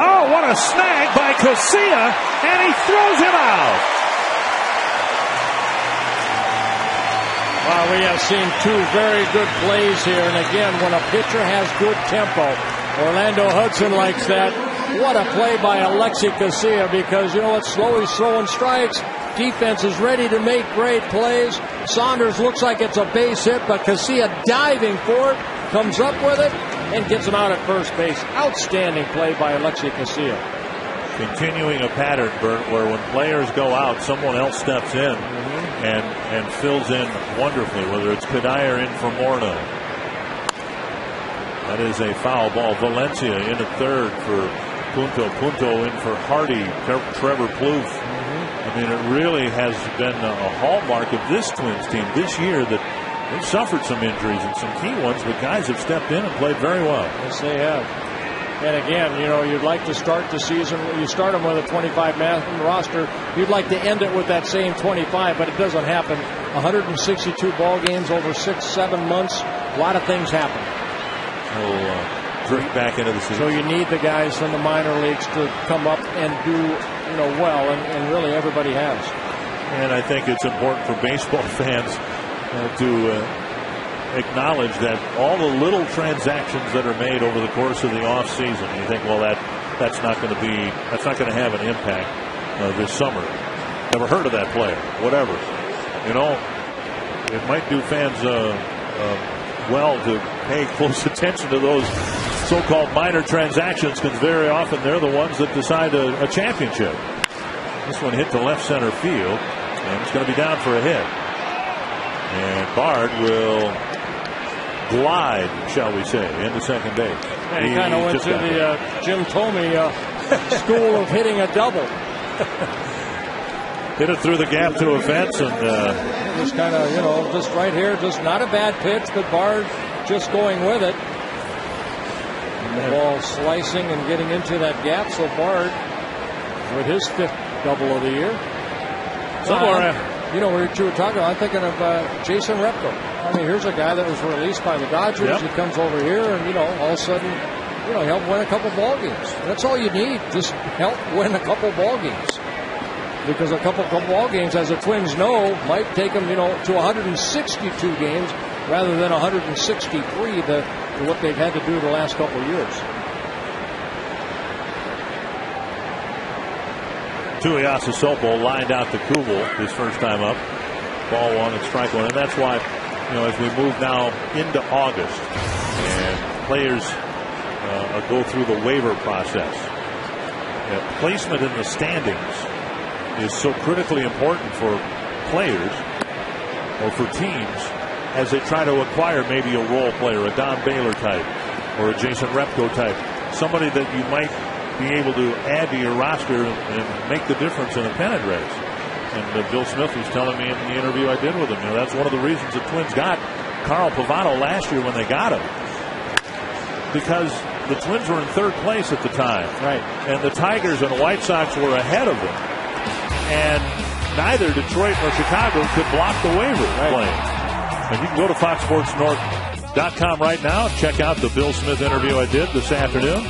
Oh, what a snag by Casilla, and he throws him out. Wow, we have seen 2 very good plays here. And again, when a pitcher has good tempo, Orlando Hudson likes that. What a play by Alexi Casilla, because you know what, slow, he's throwing strikes. Defense is ready to make great plays. Saunders looks like it's a base hit, but Casilla diving for it, comes up with it, and gets him out at first base. Outstanding play by Alexi Casilla. Continuing a pattern, Bert, where when players go out, someone else steps in and fills in wonderfully, whether it's Cuddyer in for Morneau. That is a foul ball. Valencia in at third for Punto. Punto in for Hardy. Trevor Plouffe. I mean, it really has been a hallmark of this Twins team this year that they've suffered some injuries and some key ones, but guys have stepped in and played very well. Yes, they have. And again, you know, you'd like to start the season, you start them with a 25-man roster, you'd like to end it with that same 25, but it doesn't happen. 162 ball games over 6-7 months. A lot of things happen. We'll drink back into the season. So you need the guys from the minor leagues to come up and do, you know, well, and really everybody has. And I think it's important for baseball fans to acknowledge that all the little transactions that are made over the course of the off season, you think, well, that's not going to have an impact this summer. Never heard of that player. Whatever, you know, it might do fans well to pay close attention to those so-called minor transactions, because very often they're the ones that decide a championship. This one hit to left center field, and it's going to be down for a hit. And Bard will glide, shall we say, into second base. Yeah, he kind of went to the Jim Thome school of hitting a double. Hit it through the gap to a fence, and just kind of, you know, just right here, just not a bad pitch, but Bard just going with it. And the ball slicing and getting into that gap, so Bard with his 5th double of the year. You know, what you were talking about, I'm thinking of Jason Repko. I mean, here's a guy that was released by the Dodgers. Yep. He comes over here and, you know, all of a sudden, you know, help win a couple ball games. That's all you need. Just help win a couple ball games. Because a couple ball games, as the Twins know, might take them, you know, to 162 games rather than 163 what they've had to do the last couple of years. Tuiasa Sopo lined out to Kubel his first time up. Ball one and strike one. And that's why, you know, as we move now into August and players go through the waiver process, placement in the standings is so critically important for players or for teams as they try to acquire maybe a role player, a Don Baylor type or a Jason Repko type, somebody that you might be able to add to your roster and make the difference in a pennant race. And Bill Smith was telling me in the interview I did with him, you know, that's one of the reasons the Twins got Carl Pavano last year when they got him, because the Twins were in 3rd place at the time, right? And the Tigers and White Sox were ahead of them, and neither Detroit nor Chicago could block the waiver claim. And you can go to FoxSportsNorth.com right now and check out the Bill Smith interview I did this afternoon.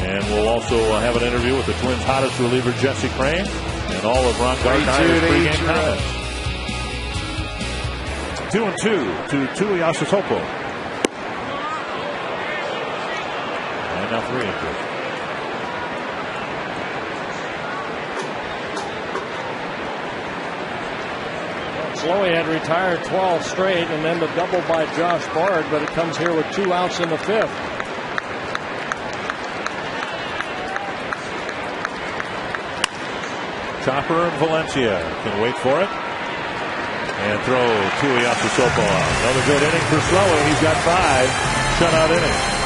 And we'll also have an interview with the Twins' hottest reliever, Jesse Crain. And and all of Ron Gardenhire's pregame comments. 2-2 to Tuiasosopo. And now 3-2. Slowey had retired 12 straight, and then the double by Josh Bard, but it comes here with 2 outs in the 5th. Chopper and Valencia can wait for it and throw Tuiasosopo out. Another good inning for Slowey. He's got 5 shutout innings.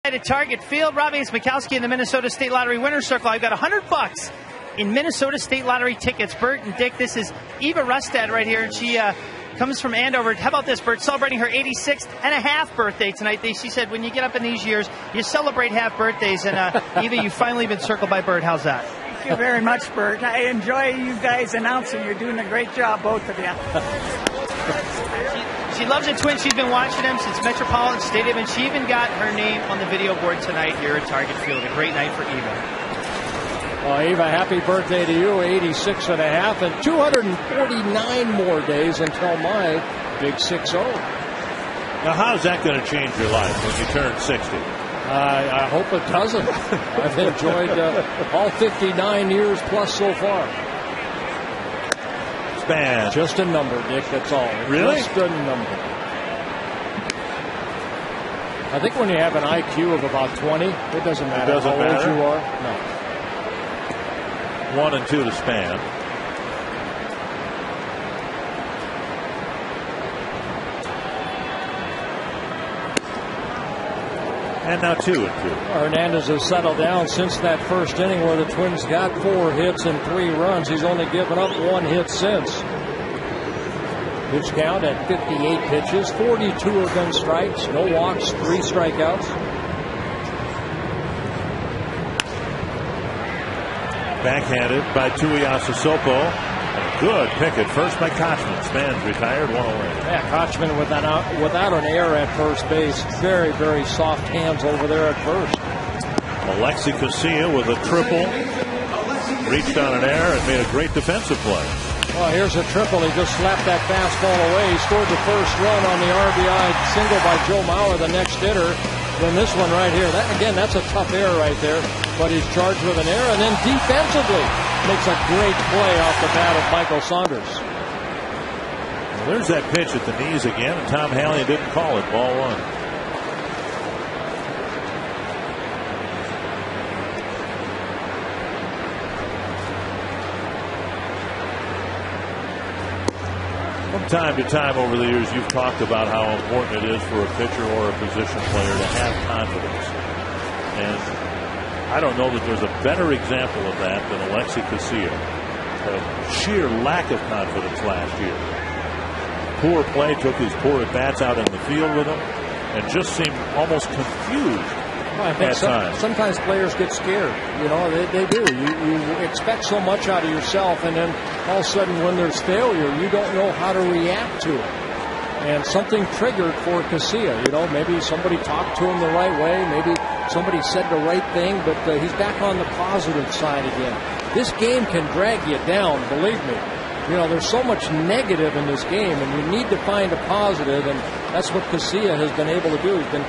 At Target Field, Robbie Smikowski in the Minnesota State Lottery Winner's Circle. I've got $100 in Minnesota State Lottery tickets. Bert and Dick, this is Eva Rustad right here, and she comes from Andover. How about this, Bert? Celebrating her 86th and a half birthday tonight. She said when you get up in these years, you celebrate half birthdays, and Eva, you've finally been circled by Bert. How's that? Thank you very much, Bert. I enjoy you guys announcing. You're doing a great job, both of you. She loves the Twins. She's been watching them since Metropolitan Stadium, and she even got her name on the video board tonight here at Target Field. A great night for Eva. Well, Eva, happy birthday to you, 86 and a half, and 249 more days until my big 6-0. Now, how's that going to change your life when you turn 60? I hope it doesn't. I've enjoyed all 59 years plus so far. Span. Just a number, Dick, that's all. Really? Just a number. I think when you have an IQ of about 20, it doesn't matter how old you are. No. 1 and 2 to Span. And now 2 and 2. Hernandez has settled down since that first inning where the Twins got 4 hits and 3 runs. He's only given up 1 hit since. Pitch count at 58 pitches, 42 of them strikes, no walks, 3 strikeouts. Backhanded by Tuiasosopo. Good pick at first by Kochman. Span's retired, 1 away. Yeah, Kochman without an error at first base. Very, very soft hands over there at first. Alexi Casilla with a triple. Reached on an error and made a great defensive play. Well, here's a triple. He just slapped that fastball away. He scored the first run on the RBI single by Joe Mauer, the next hitter. Then this one right here. That's a tough error right there. But he's charged with an error. And then defensively makes a great play off the bat of Michael Saunders. Well, there's that pitch at the knees again. And Tom Hallion didn't call it. Ball 1. From time to time over the years, you've talked about how important it is for a pitcher or a position player to have confidence. And I don't know that there's a better example of that than Alexi Casilla. sheer lack of confidence last year. Poor play, took his poor at-bats out in the field with him, and just seemed almost confused at times. Sometimes players get scared. You know, they do. You expect so much out of yourself, and then all of a sudden when there's failure, you don't know how to react to it. And something triggered for Casilla. You know, maybe somebody talked to him the right way. Maybe somebody said the right thing, but he's back on the positive side again. This game can drag you down, believe me. You know, there's so much negative in this game, and you need to find a positive, and that's what Casilla has been able to do. He's been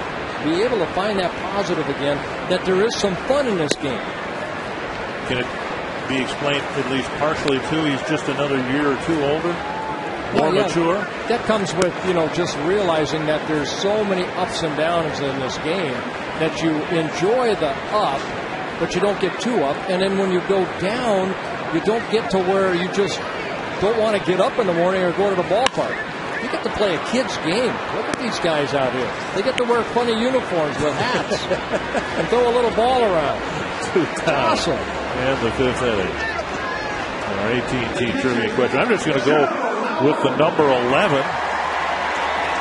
be able to find that positive again, that there is some fun in this game. Can it be explained at least partially, too? He's just another year or two older? More mature? That comes with, you know, just realizing that there's so many ups and downs in this game that you enjoy the up, but you don't get too up. And then when you go down, you don't get to where you just don't want to get up in the morning or go to the ballpark. You get to play a kid's game. Look at these guys out here. They get to wear funny uniforms with hats and throw a little ball around. It's awesome. And the fifth inning. Our AT&T trivia question. I'm just going to go with the number 11.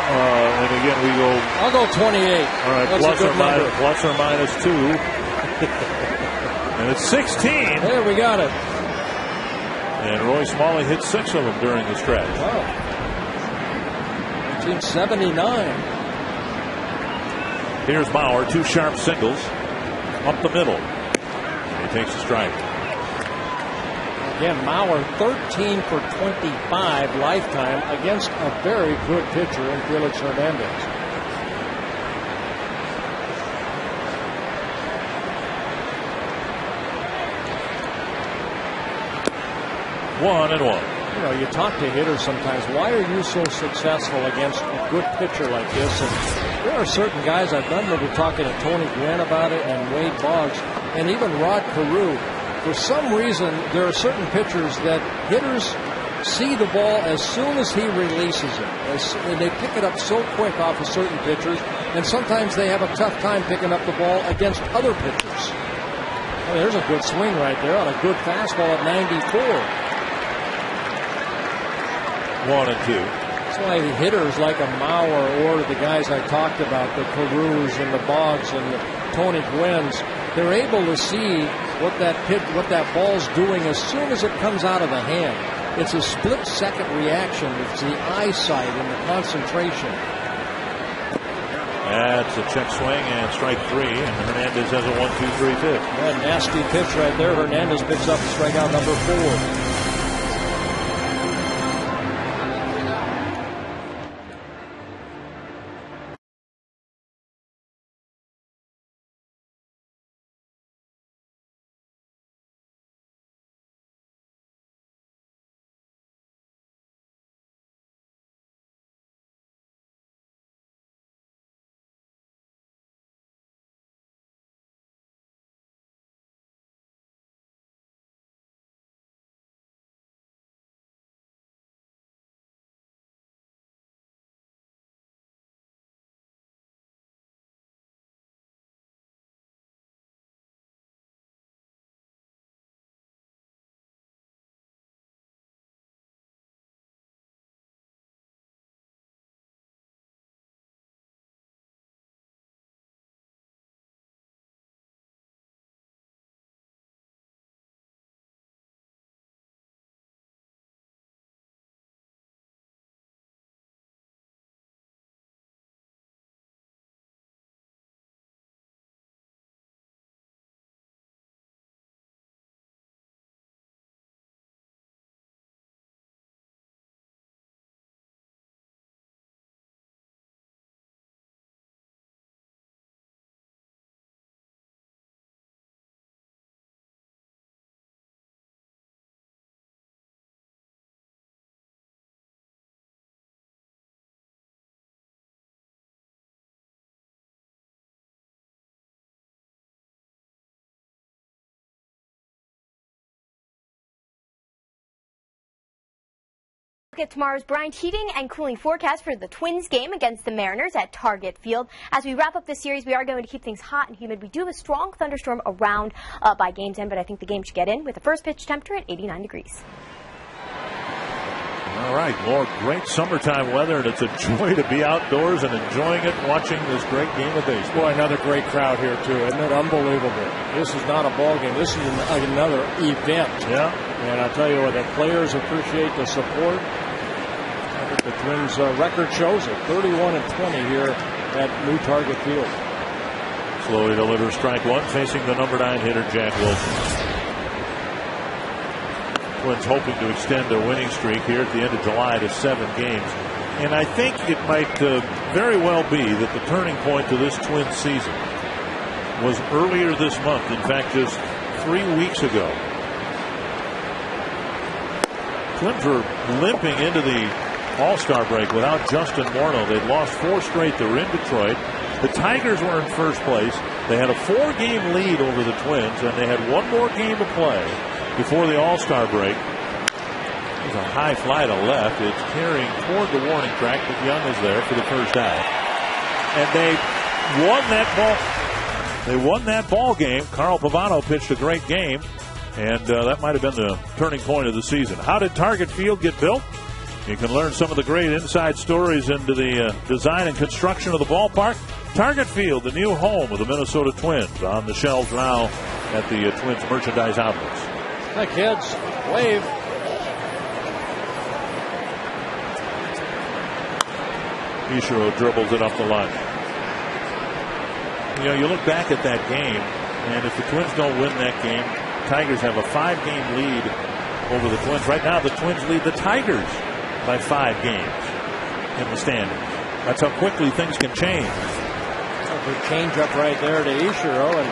And again, we go. I'll go 28. All right, plus or minus 2. And it's 16. There, we got it. And Roy Smalley hit 6 of them during the stretch. Wow. 79. Here's Bauer, 2 sharp singles up the middle. And he takes a strike. Again, Mauer 13 for 25 lifetime against a very good pitcher in Felix Hernandez. One and one. You know, you talk to hitters sometimes. Why are you so successful against a good pitcher like this? And there are certain guys, I've done maybe talking to Tony Gwynn about it and Wade Boggs and even Rod Carew. For some reason, there are certain pitchers that hitters see the ball as soon as he releases it. And they pick it up so quick off of certain pitchers, and sometimes they have a tough time picking up the ball against other pitchers. Oh, there's a good swing right there on a good fastball at 94. 1 and 2. That's why the hitters like a Mauer or the guys I talked about, the Carews and the Boggs and the Tony Gwynns, they're able to see what that ball's doing as soon as it comes out of the hand. It's a split-second reaction. It's the eyesight and the concentration. That's a check swing and strike 3, and Hernandez has a 1-2-3 pitch. That nasty pitch right there. Hernandez picks up strikeout number 4. At tomorrow's Bryant Heating and Cooling forecast for the Twins game against the Mariners at Target Field. As we wrap up this series, we are going to keep things hot and humid. We do have a strong thunderstorm around by game's end, but I think the game should get in with the first pitch temperature at 89 degrees. All right, more great summertime weather, and it's a joy to be outdoors and enjoying it, watching this great game of baseball. Boy, another great crowd here, too. Isn't it unbelievable? This is not a ball game. This is another event. Yeah. And I'll tell you what, the players appreciate the support. I think the Twins' record shows it. 31-20 here at New Target Field. Slowly delivers strike one, facing the number 9 hitter, Jack Wilson. Twins hoping to extend their winning streak here at the end of July to 7 games. And I think it might very well be that the turning point to this Twins season was earlier this month. In fact, just 3 weeks ago. Twins were limping into the All-Star break without Justin Morneau. They'd lost 4 straight. They were in Detroit. The Tigers were in first place. They had a 4-game lead over the Twins, and they had one more game to play before the All-Star break. There's a high fly to left. It's carrying toward the warning track, but Young is there for the first out. And they won that ball. They won that ball game. Carl Pavano pitched a great game, and that might have been the turning point of the season. How did Target Field get built? You can learn some of the great inside stories into the design and construction of the ballpark. Target Field, the new home of the Minnesota Twins, on the shelves now at the Twins merchandise outlets. Hi, kids. Wave. Ichiro dribbles it up the line. You know, you look back at that game, and if the Twins don't win that game, Tigers have a 5-game lead over the Twins. Right now, the Twins lead the Tigers by 5 games in the standings. That's how quickly things can change. A good change-up right there to Ichiro, and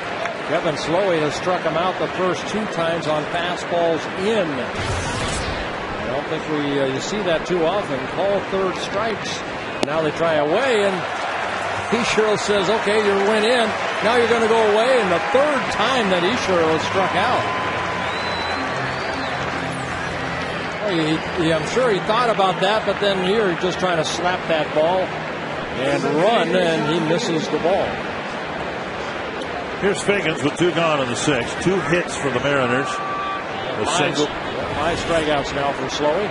Kevin Slowey has struck him out the first 2 times on fastballs in. I don't think you see that too often. Call third strikes. Now they try away, and Ichiro says, okay, you went in. Now you're going to go away, and the 3rd time that Ichiro is struck out. Well, I'm sure he thought about that, but then here he's just trying to slap that ball and run, and he misses the ball. Here's Figgins with 2 gone in the 6th. 2 hits for the Mariners. A single. 5 strikeouts now for Slowey.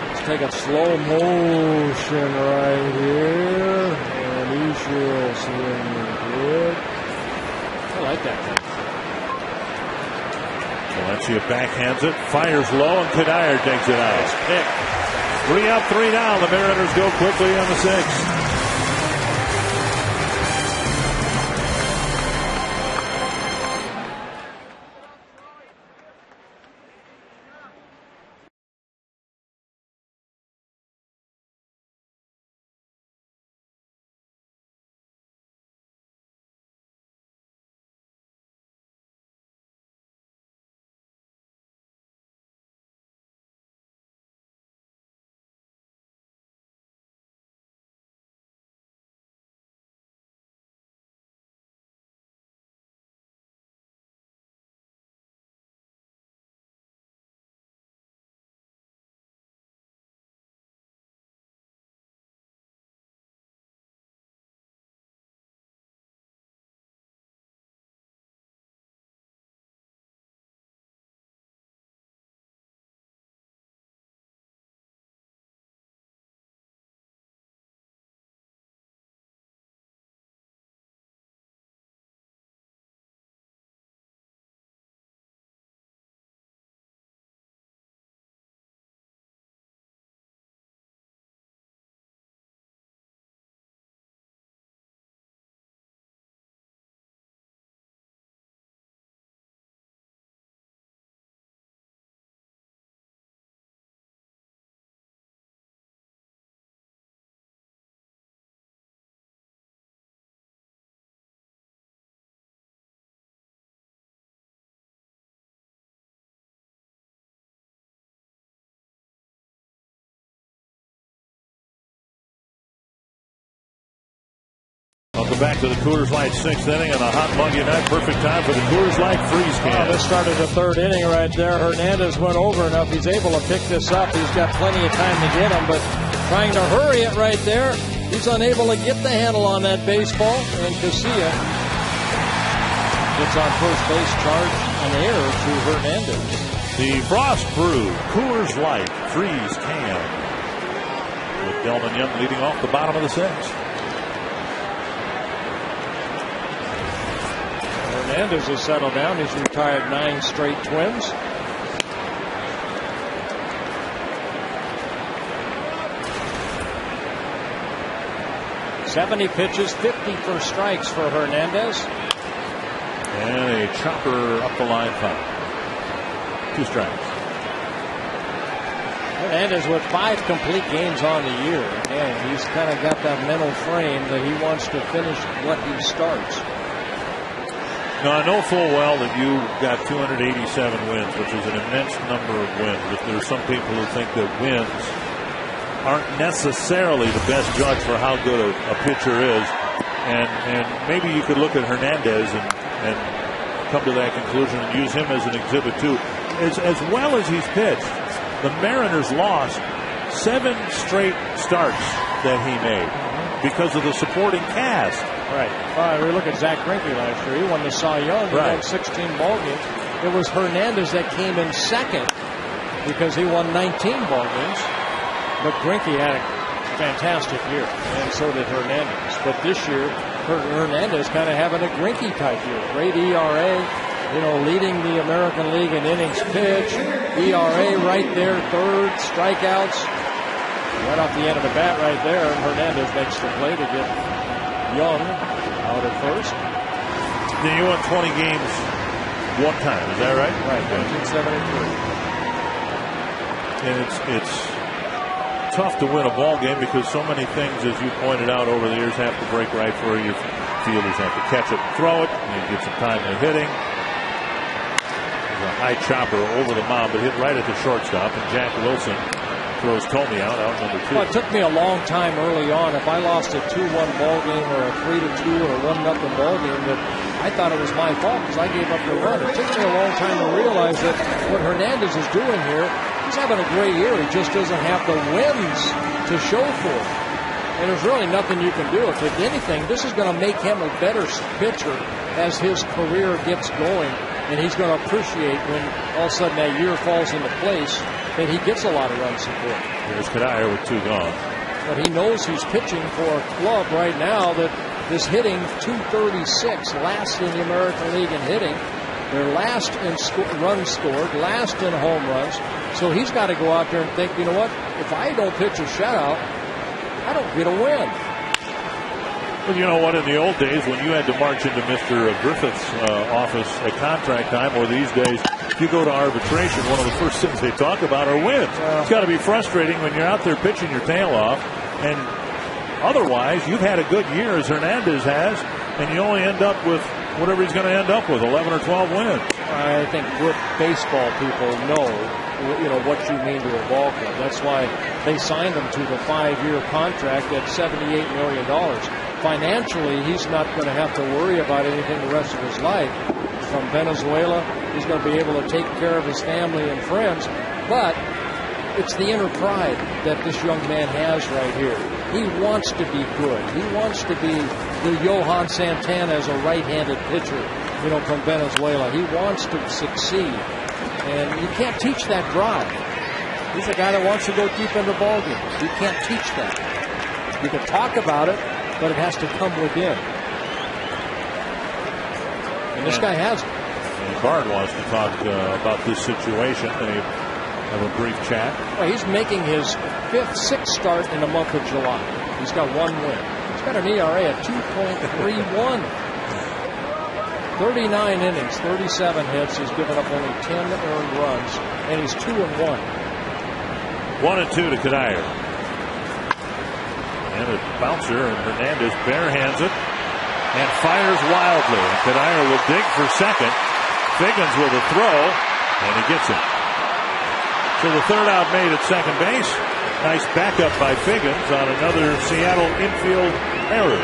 Let's take a slow motion right here. And Ichiro swinging good. I like that thing. Valencia backhands it, fires low, and Kadire digs it out. Pick. 3 up, 3 down. The Mariners go quickly on the 6th. Welcome back to the Coors Light 6th inning on a hot muggy night. Perfect time for the Coors Light freeze can. This started the third inning right there. Hernandez went over enough. He's able to pick this up. He's got plenty of time to get him, but trying to hurry it right there. He's unable to get the handle on that baseball, and Casilla gets on first base, charge an error to Hernandez. The Frost Brew Coors Light freeze can, with Delmon Young leading off the bottom of the 6th. Hernandez has settled down. He's retired 9 straight Twins. "70 pitches, 50 for strikes for Hernandez. And a chopper up the line foul. 2 strikes. Hernandez with 5 complete games on the year. And he's kind of got that mental frame that he wants to finish what he starts. Now, I know full well that you got 287 wins, which is an immense number of wins. But there are some people who think that wins aren't necessarily the best judge for how good a pitcher is. And maybe you could look at Hernandez and come to that conclusion and use him as an exhibit too. As well as he's pitched, the Mariners lost 7 straight starts that he made because of the supporting cast. Right. We look at Zach Greinke last year. He won the Cy Young. He won 16 ball games. It was Hernandez that came in second because he won 19 ball games. But Greinke had a fantastic year, and so did Hernandez. But this year, Hernandez kind of having a Greinke type year. Great ERA, leading the American League in innings pitched. ERA right there, third, strikeouts. Right off the end of the bat right there, and Hernandez makes the play to get Young out at first. Then you won 20 games one time, is that right? Right, 1973. And it's tough to win a ball game because so many things, as you pointed out over the years, have to break right for you. Fielders have to catch it and throw it, and you get some time to hitting. There's a high chopper over the mound, but hit right at the shortstop, and Jack Wilson throws Tomey out number 2. Well, it took me a long time early on. If I lost a 2-1 ball game or a 3-2 or a 1-0 ball game, that I thought it was my fault because I gave up the run. It took me a long time to realize that what Hernandez is doing here, he's having a great year. He just doesn't have the wins to show for it. And there's really nothing you can do. If anything, this is going to make him a better pitcher as his career gets going. And he's going to appreciate when all of a sudden that year falls into place that he gets a lot of run support. Here's Kadire with 2 gone. But he knows he's pitching for a club right now that is hitting .236, last in the American League in hitting. They're last in runs scored, last in home runs. So he's got to go out there and think, you know what, if I don't pitch a shutout, I don't get a win. Well, you know what? In the old days, when you had to march into Mr. Griffith's office at contract time, or these days, if you go to arbitration, one of the first things they talk about are wins. It's got to be frustrating when you're out there pitching your tail off, and otherwise, you've had a good year as Hernandez has, and you only end up with whatever he's going to end up with, 11 or 12 wins. I think good baseball people know what you mean to a ball club. That's why they signed him to the 5-year contract at $78 million. Financially, he's not going to have to worry about anything the rest of his life. From Venezuela, he's going to be able to take care of his family and friends. But it's the inner pride that this young man has right here. He wants to be good. He wants to be the Johan Santana as a right-handed pitcher, from Venezuela. He wants to succeed. And you can't teach that drive. He's a guy that wants to go deep into ball games. You can't teach that. You can talk about it, but it has to come within. And this guy has it. And Bard wants to talk about this situation. They have a brief chat. Well, he's making his 6th start in the month of July. He's got 1 win. He's got an ERA at 2.31. 39 innings, 37 hits. He's given up only 10 earned runs, and he's 2-1. 1-2 to Kadire. And a bouncer, and Hernandez barehands it and fires wildly. Kadire will dig for second. Figgins with a throw, and he gets it. So the third out made at second base. Nice backup by Figgins on another Seattle infield error.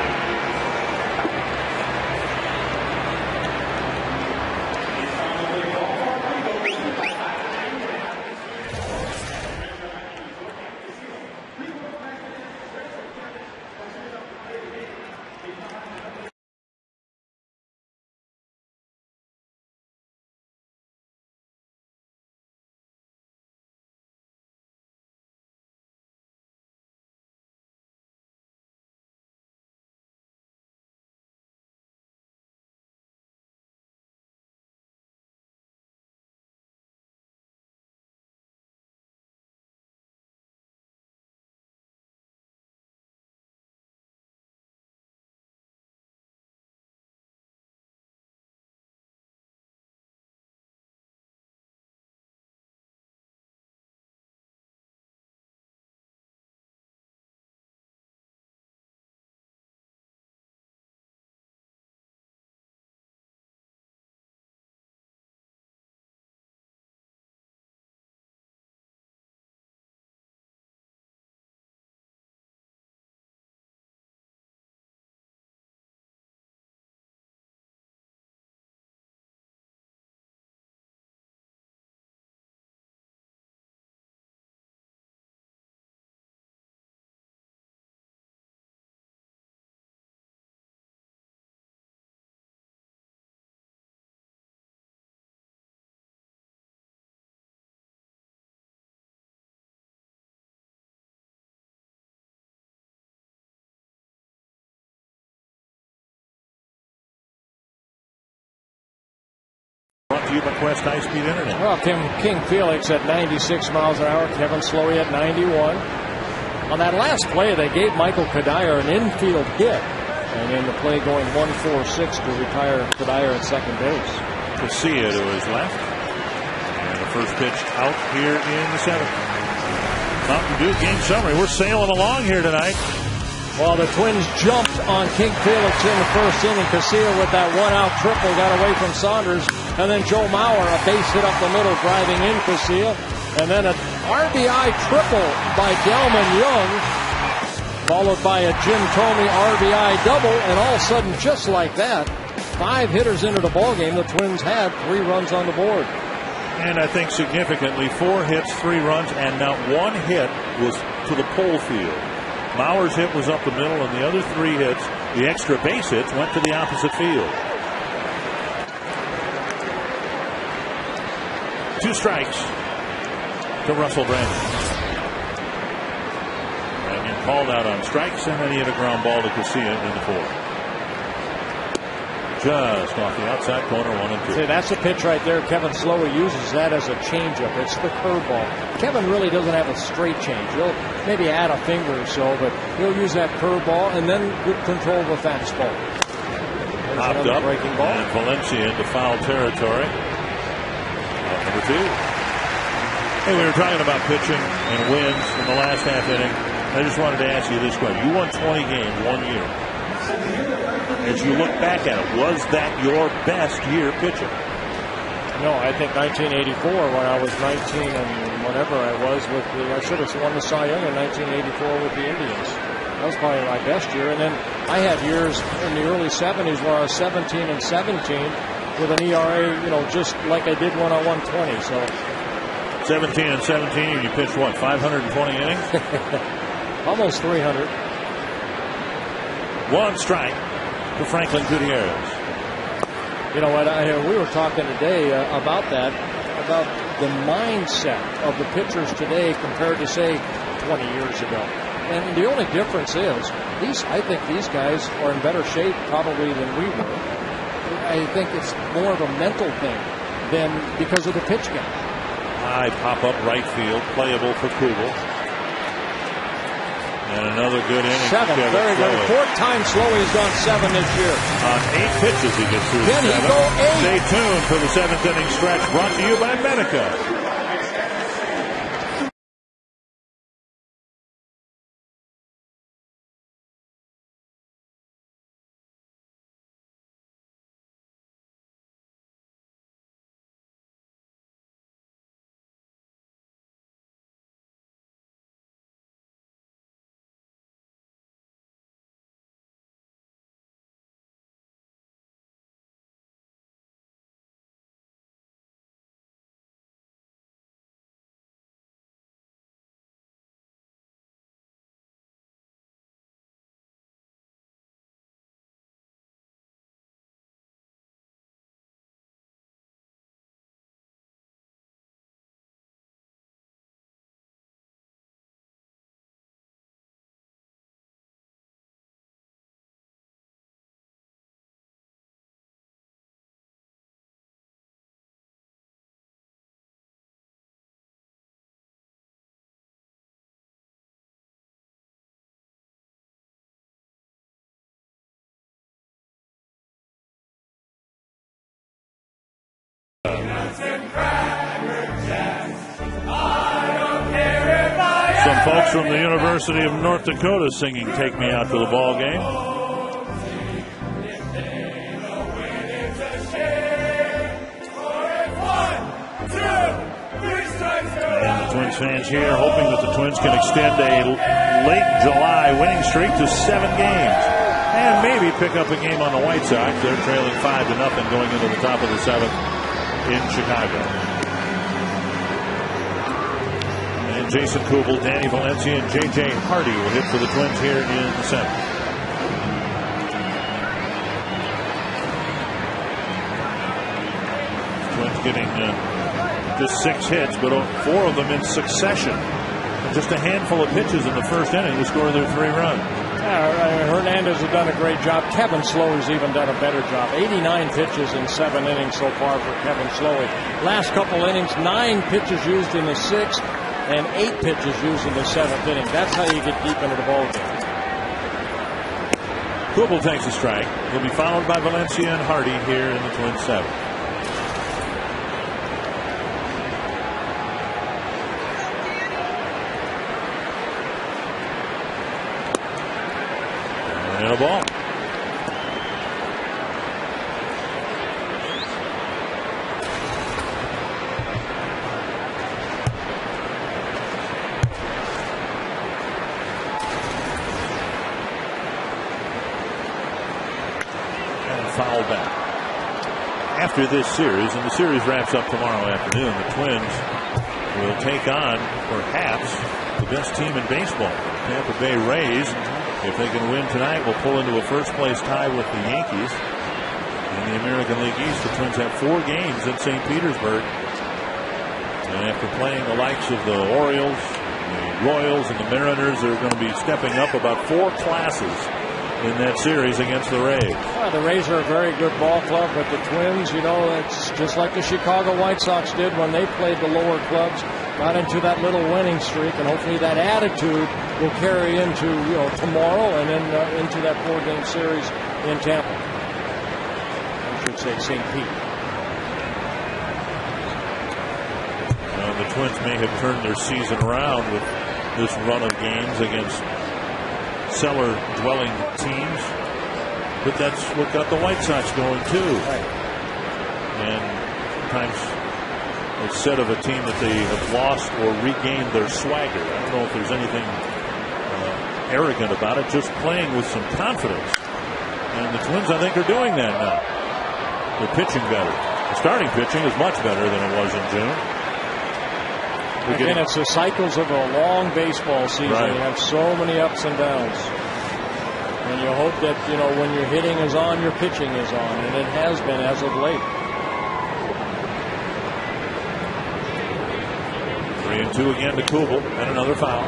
you by Quest High-Speed Internet. Well, King Felix at 96 miles an hour, Kevin Slowey at 91. On that last play, they gave Michael Cuddyer an infield hit, and then the play going 1-4-6 to retire Cuddyer at second base. Casilla to his left. And the first pitch out here in the seventh. Mountain Dew game summary. We're sailing along here tonight. Well, the Twins jumped on King Felix in the first inning. Casilla with that one-out triple got away from Saunders. And then Joe Mauer, a base hit up the middle, driving in Casilla. And then an RBI triple by Delman Young, followed by a Jim Thome RBI double. And all of a sudden, just like that, 5 hitters into the ballgame, the Twins had 3 runs on the board. And I think significantly, 4 hits, 3 runs, and not 1 hit was to the pole field. Mauer's hit was up the middle, and the other 3 hits, the extra base hits, went to the opposite field. 2 strikes to Russell Branyan. Branyan called out on strikes, and then he hit a ground ball to Casilla in the 4th. Just off the outside corner, 1-2. See, that's the pitch right there. Kevin Slowey uses that as a changeup. It's the curveball. Kevin really doesn't have a straight change. He'll maybe add a finger or so, but he'll use that curveball and then good control of the fastball. Popped up, breaking ball. And Valencia into foul territory. Number 2. Hey, we were talking about pitching and wins in the last half inning. I just wanted to ask you this question. You won 20 games 1 year. As you look back at it, was that your best year pitching? No, I think 1984 when I was 19 and whatever I was with I should have won the Cy Young in 1984 with the Indians. That was probably my best year. And then I had years in the early 70s where I was 17 and 17 with an ERA, just like I did when I won 20. So 17 and 17, you pitched what, 520 innings? Almost 300. 1 strike to Franklin Gutierrez. You know what? We were talking today about that, about the mindset of the pitchers today compared to, say, 20 years ago. And the only difference is, I think these guys are in better shape probably than we were. I think it's more of a mental thing than because of the pitch game. High pop-up right field, playable for Kugel. And another good inning. 7, very good. 4th time Slowey's gone 7 this year. On 8 pitches he gets through. Can he go 8? Stay tuned for the 7th inning stretch, brought to you by Medica. Some folks from the University of North Dakota singing "Take Me Out to the Ball Game." And the Twins fans here hoping that the Twins can extend a late July winning streak to 7 games. And maybe pick up a game on the White Sox. They're trailing 5-0 going into the top of the 7th in Chicago. And Jason Kubel, Danny Valencia, and J.J. Hardy will hit for the Twins here in the 7th. Twins getting just 6 hits, but 4 of them in succession. And just a handful of pitches in the first inning to score their 3 runs. Hernandez has done a great job. Kevin Slowey's even done a better job. 89 pitches in 7 innings so far for Kevin Slowey. Last couple innings, 9 pitches used in the 6th and 8 pitches used in the 7th inning. That's how you get deep into the ballgame. Kubel takes a strike. He'll be followed by Valencia and Hardy here in the Twins 7th. And a ball. Foul back. After this series, and the series wraps up tomorrow afternoon, the Twins will take on, perhaps, the best team in baseball, the Tampa Bay Rays. If they can win tonight, will pull into a first-place tie with the Yankees. In the American League East, the Twins have 4 games in St. Petersburg. And after playing the likes of the Orioles, the Royals, and the Mariners, they're going to be stepping up about 4 classes in that series against the Rays. Well, the Rays are a very good ball club, but the Twins, it's just like the Chicago White Sox did when they played the lower clubs, got into that little winning streak, and hopefully that attitude will carry into tomorrow and then into that 4-game series in Tampa. I should say St. Pete. The Twins may have turned their season around with this run of games against cellar-dwelling teams, but that's what got the White Sox going too. Right. And sometimes it's said of a team that they have lost or regained their swagger. I don't know if there's anything arrogant about it, just playing with some confidence. And the Twins, I think, are doing that now. They're pitching better. The starting pitching is much better than it was in June. Again, it's the cycles of a long baseball season. Right. You have so many ups and downs. And you hope that, when your hitting is on, your pitching is on. And it has been as of late. 3-2 again to Kubel, and another foul.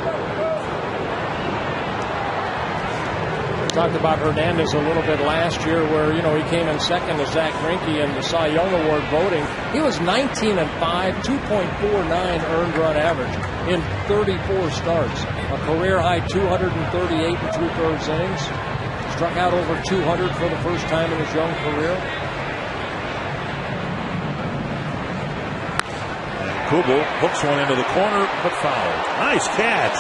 We talked about Hernandez a little bit last year where, he came in second to Zach Greinke in the Cy Young Award voting. He was 19-5, 2.49 earned run average in 34 starts. A career high 238 and 2/3 innings. Struck out over 200 for the first time in his young career. And Kubel hooks one into the corner, but fouled. Nice catch.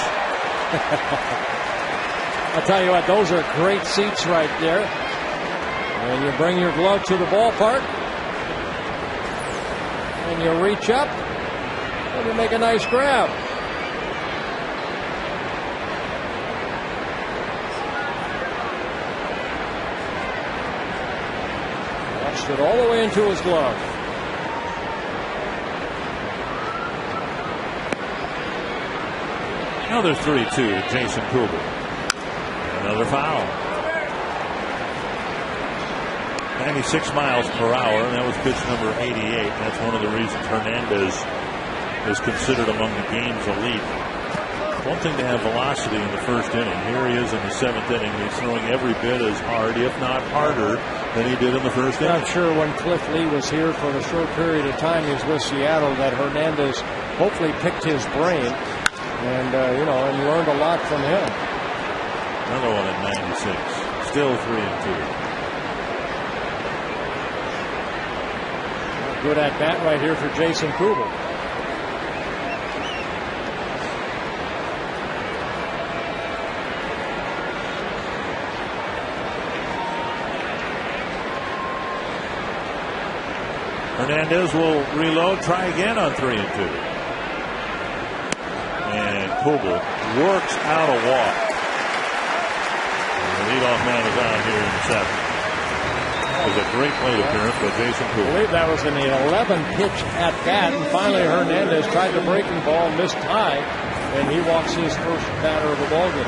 I'll tell you what, those are great seats right there. And you bring your glove to the ballpark, and you reach up, and you make a nice grab. Watched it all the way into his glove. Another 3-2, Jason Kubel. Another foul. 96 miles per hour, and that was pitch number 88. That's one of the reasons Hernandez is considered among the game's elite. One thing to have velocity in the first inning. Here he is in the 7th inning. He's throwing every bit as hard, if not harder, than he did in the first inning. I'm sure when Cliff Lee was here for the short period of time he was with Seattle that Hernandez hopefully picked his brain and learned a lot from him. Another one at 96. Still 3-2. Good at bat right here for Jason Kubel. Hernandez will reload, try again on 3-2. And Kubel works out a walk. The leadoff man is out here in the 7th. That was a great plate appearance by Jason Kubel. I believe that was in the 11th pitch at bat, and finally Hernandez tried the breaking ball, missed high, and he walks his first batter of the ballgame.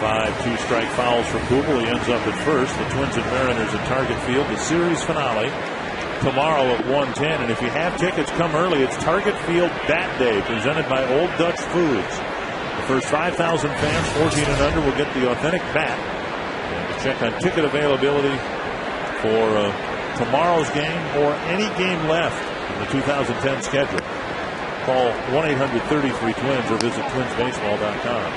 5 2-strike fouls for Kubel. He ends up at first. The Twins and Mariners at Target Field. The series finale tomorrow at 1:10. And if you have tickets, come early. It's Target Field Bat Day, presented by Old Dutch Foods. The first 5,000 fans, 14 and under, will get the authentic bat. And to check on ticket availability for tomorrow's game or any game left in the 2010 schedule, call 1-800-33-TWINS or visit twinsbaseball.com.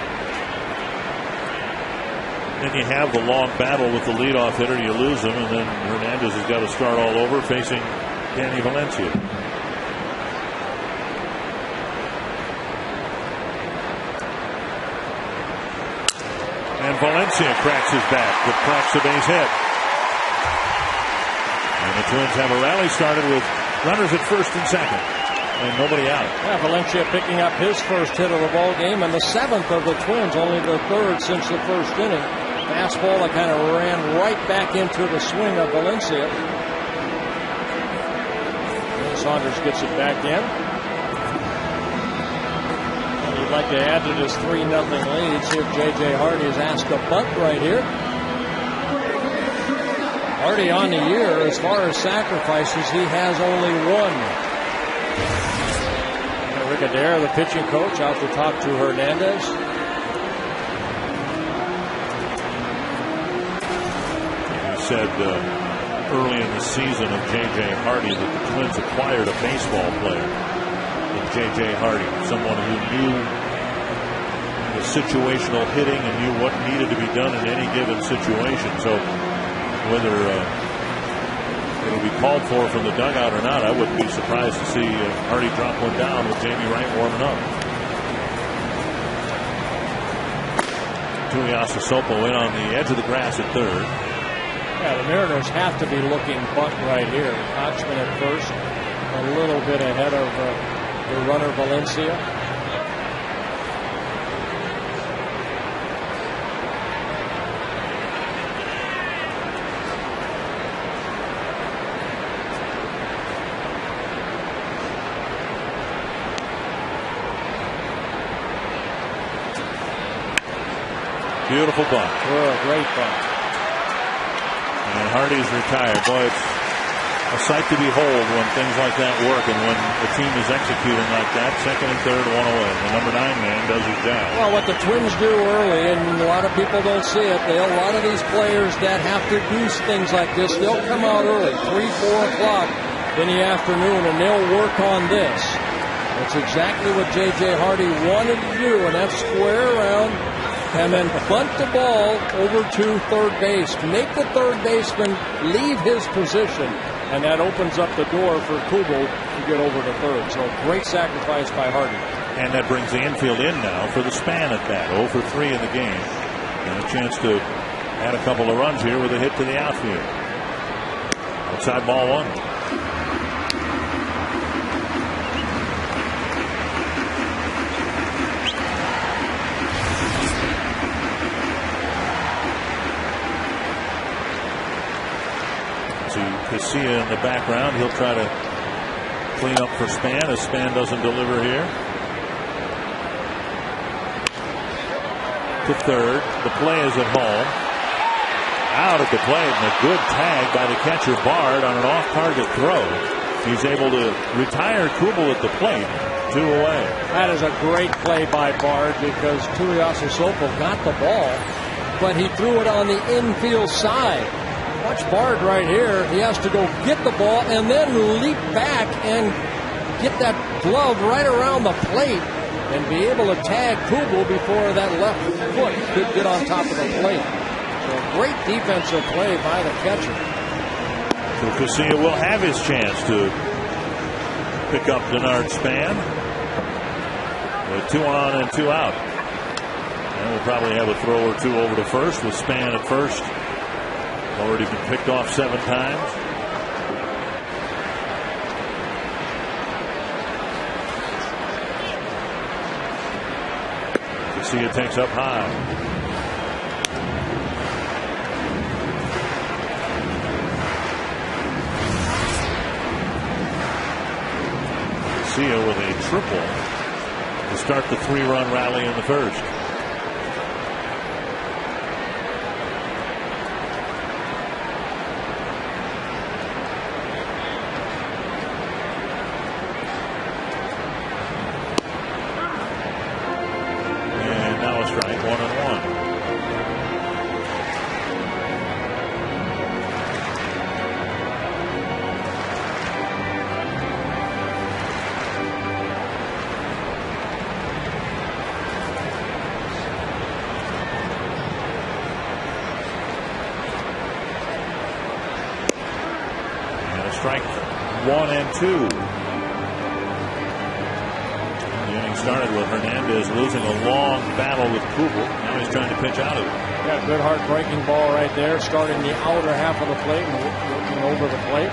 Then you have the long battle with the leadoff hitter. You lose him, and then Hernandez has got to start all over facing Danny Valencia. And Valencia cracks his bat, but cracks the base hit. And the Twins have a rally started with runners at first and second, and nobody out. Yeah, Valencia picking up his first hit of the ball game and the 7th of the Twins, only the 3rd since the first inning. Fastball that kind of ran right back into the swing of Valencia. And Saunders gets it back in. And he'd like to add to this 3-0 lead. See if J.J. Hardy is asked to bunt right here. Hardy on the year, as far as sacrifices, he has only one. Rick Adair, the pitching coach, out to talk to Hernandez. Said early in the season of J.J. Hardy that the Twins acquired a baseball player in J.J. Hardy, someone who knew the situational hitting and knew what needed to be done in any given situation. So whether it'll be called for from the dugout or not, I wouldn't be surprised to see Hardy drop one down with Jamie Wright warming up. Tuiasa Sopo in on the edge of the grass at third. Yeah, the Mariners have to be looking bunt right here. Kochman at first, a little bit ahead of the runner Valencia. Beautiful bunt. Oh, great bunt. And Hardy's retired. Boy, it's a sight to behold when things like that work and when a team is executing like that. Second and third, one away. The number 9 man does his job. Well, what the Twins do early, and a lot of people don't see it, a lot of these players that have to do things like this, they'll come out early, 3, 4 o'clock in the afternoon, and they'll work on this. That's exactly what J.J. Hardy wanted to do, and that's square around and then bunt the ball over to third base. Make the third baseman leave his position, and that opens up the door for Kubel to get over to third. So great sacrifice by Hardy. And that brings the infield in now for the Span at bat. 0 for 3 in the game. And a chance to add a couple of runs here with a hit to the outfield. Outside ball 1. Casilla in the background. He'll try to clean up for Span as Span doesn't deliver here. To third. The play is at home. Out at the plate, and a good tag by the catcher Bard on an off-target throw. He's able to retire Kubel at the plate. 2 away. That is a great play by Bard because Tuiasa Sopo got the ball, but he threw it on the infield side. Watch Bard right here. He has to go get the ball and then leap back and get that glove right around the plate and be able to tag Kubel before that left foot could get on top of the plate. So great defensive play by the catcher. So Casilla will have his chance to pick up Denard Span with 2 on and 2 out. And we'll probably have a throw or 2 over to first with Span at first. Already been picked off 7 times. Casilla takes up high. Casilla with a triple to start the 3-run rally in the first. strike, 1-1. Strike 1 and 2. The inning started with Hernandez losing a long battle with Kubel. Now he's trying to pitch out of it. Yeah, good heartbreaking ball right there, starting the outer half of the plate and working over the plate.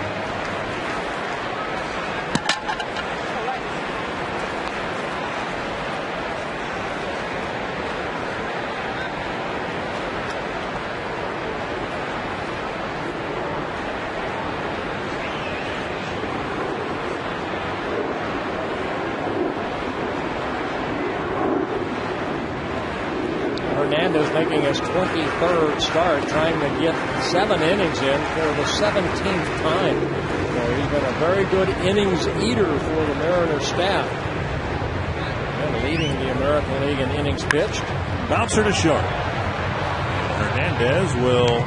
Hernandez making his 23rd start, trying to get 7 innings in for the 17th time. So he's been a very good innings eater for the Mariners staff. And leading the American League in innings pitched. Bouncer to short. Hernandez will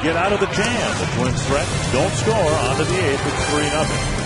get out of the jam. The Twins threat, don't score. On to the 8th. It's 3-0.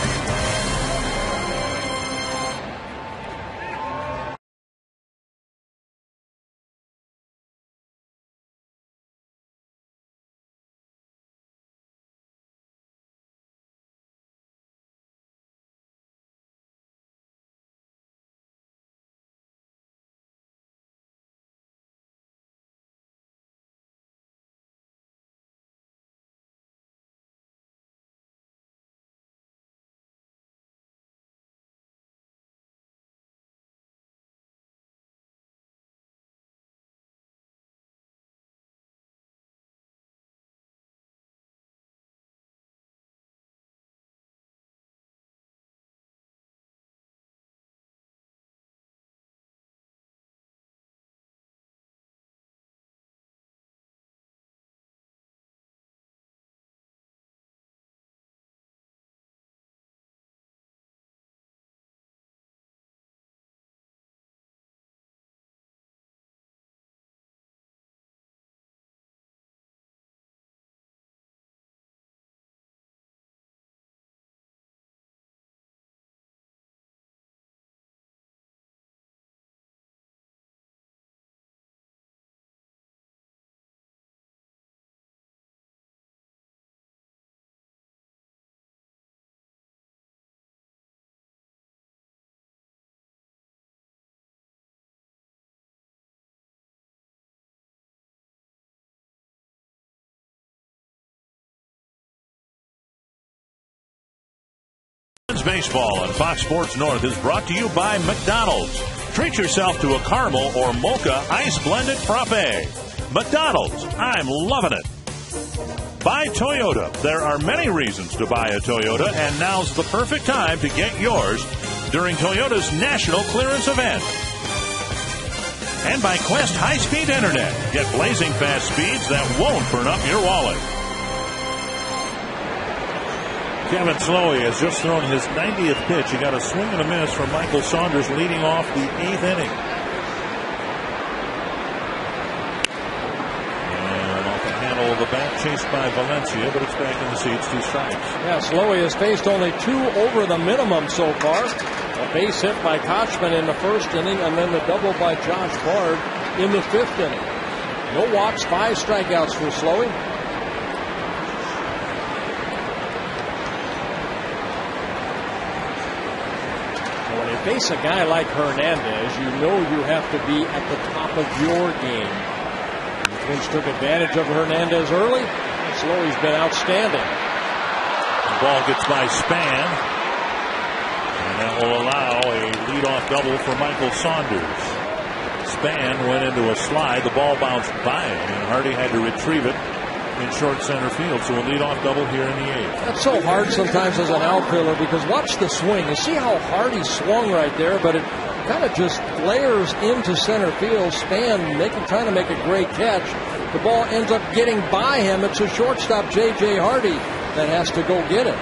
Baseball on Fox Sports North is brought to you by McDonald's. Treat yourself to a caramel or mocha ice blended frappe. McDonald's, I'm loving it. By Toyota. There are many reasons to buy a Toyota, and now's the perfect time to get yours during Toyota's national clearance event. And by Quest High-Speed Internet. Get blazing fast speeds that won't burn up your wallet. Kevin Slowey has just thrown his 90th pitch. He got a swing and a miss from Michael Saunders leading off the 8th inning. And off the handle of the bat, chased by Valencia, but it's back in the seats, 2 strikes. Yeah, Slowey has faced only 2 over the minimum so far. A base hit by Kochman in the 1st inning, and then the double by Josh Bard in the 5th inning. No walks, 5 strikeouts for Slowey. Face a guy like Hernandez, you know you have to be at the top of your game. The Twins took advantage of Hernandez early. Slowey's been outstanding. The ball gets by Span, and that will allow a leadoff double for Michael Saunders. Span went into a slide. The ball bounced by him, and Hardy had to retrieve it in short center field. So a leadoff double here in the 8th. That's so hard sometimes as an outfielder, because watch the swing. You see how hard he swung right there, but it kind of just flares into center field. Span trying to make a great catch. The ball ends up getting by him. It's a shortstop, J.J. Hardy, that has to go get it.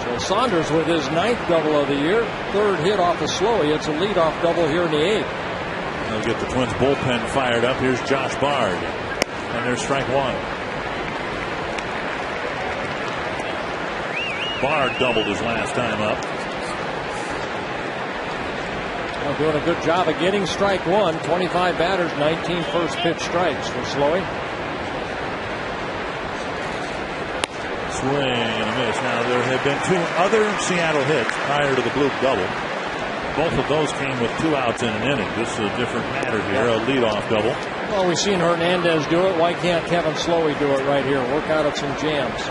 So Saunders with his 9th double of the year, 3rd hit off of Slowey. It's a leadoff double here in the 8th. They'll get the Twins bullpen fired up. Here's Josh Bard. And there's strike one. Bard doubled his last time up. Well, doing a good job of getting strike one. 25 batters, 19 first pitch strikes for Slowey. Swing and a miss. Now, there have been 2 other Seattle hits prior to the Blue double. Both of those came with 2 outs in an inning. This is a different matter here, a leadoff double. Well, we've seen Hernandez do it. Why can't Kevin Slowey do it right here? Work out of some jams.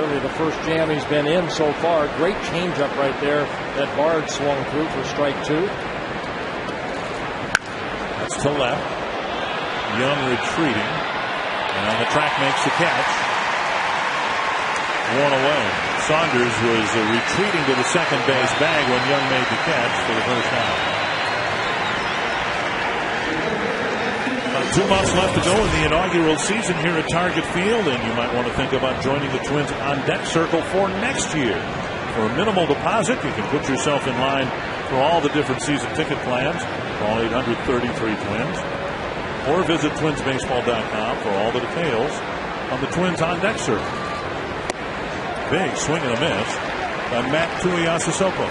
Really the first jam he's been in so far. Great changeup right there that Bard swung through for strike 2. That's to left. Young retreating. And on the track makes the catch. 1 away. Saunders was retreating to the second base bag when Young made the catch for the first out. About 2 months left to go in the inaugural season here at Target Field, and you might want to think about joining the Twins on deck circle for next year. For a minimal deposit, you can put yourself in line for all the different season ticket plans. Call 800-33-TWINS or visit twinsbaseball.com for all the details on the Twins on deck circle. Big swing and a miss by Matt Tuiasosopo.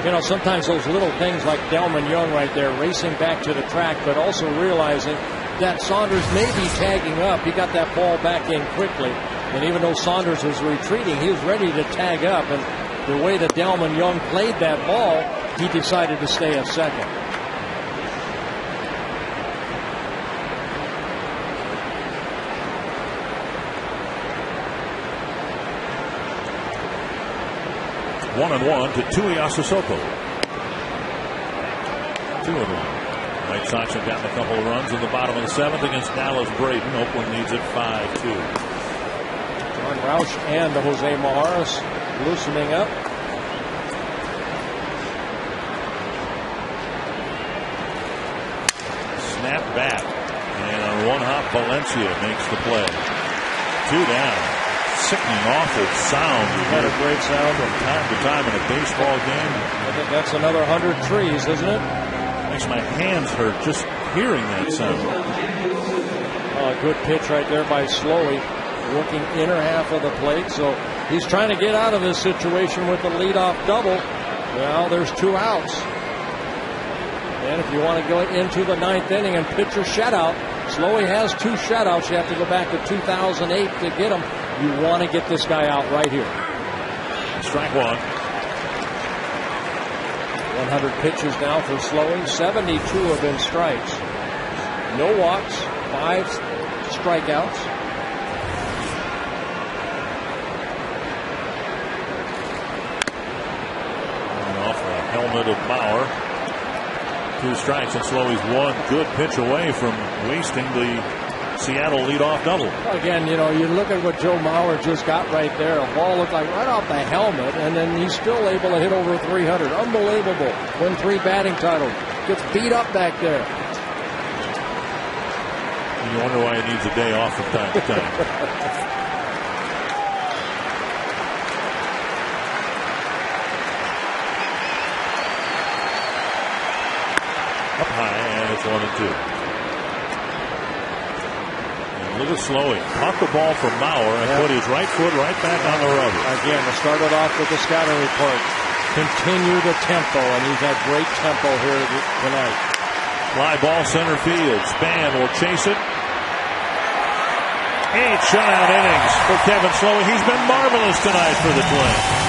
You know, sometimes those little things like Delmon Young right there racing back to the track, but also realizing that Saunders may be tagging up. He got that ball back in quickly. And even though Saunders was retreating, he was ready to tag up. And the way that Delmon Young played that ball, he decided to stay at second. One and one to Tuiasosopo. 2-1. White Sox have gotten a couple of runs in the bottom of the 7th against Dallas Braden. Oakland leads it 5-2. John Roush and Jose Maharis loosening up. Snap back. And on one hop, Valencia makes the play. 2 down. Sickening, awful sound. Had a great sound from time to time in a baseball game. I think that's another 100 trees, isn't it? Makes my hands hurt just hearing that sound. Good pitch right there by Slowey, working inner half of the plate. So he's trying to get out of this situation with the leadoff double. Well, there's 2 outs. And if you want to go into the 9th inning and pitch a shutout, Slowey has 2 shutouts. You have to go back to 2008 to get them. You want to get this guy out right here. Strike 1. 100 pitches now for Slowey. 72 have been strikes. No walks. 5 strikeouts. And off a helmet of Bauer. 2 strikes, and Slowey's 1 good pitch away from wasting the Seattle leadoff double. Again, you know, you look at what Joe Mauer just got right there. A ball looked like right off the helmet, and then he's still able to hit over 300. Unbelievable. Win 3 batting titles. Gets beat up back there. And you wonder why he needs a day off from time to time. Up high, and it's 1-2. Look at Slowey. Caught the ball from Mauer and put his right foot right back on the rubber. Again, we started off with the scouting report. Continue the tempo, and he's had great tempo here tonight. Fly ball center field. Span will chase it. 8 shutout innings for Kevin Slowey. He's been marvelous tonight for the Twins.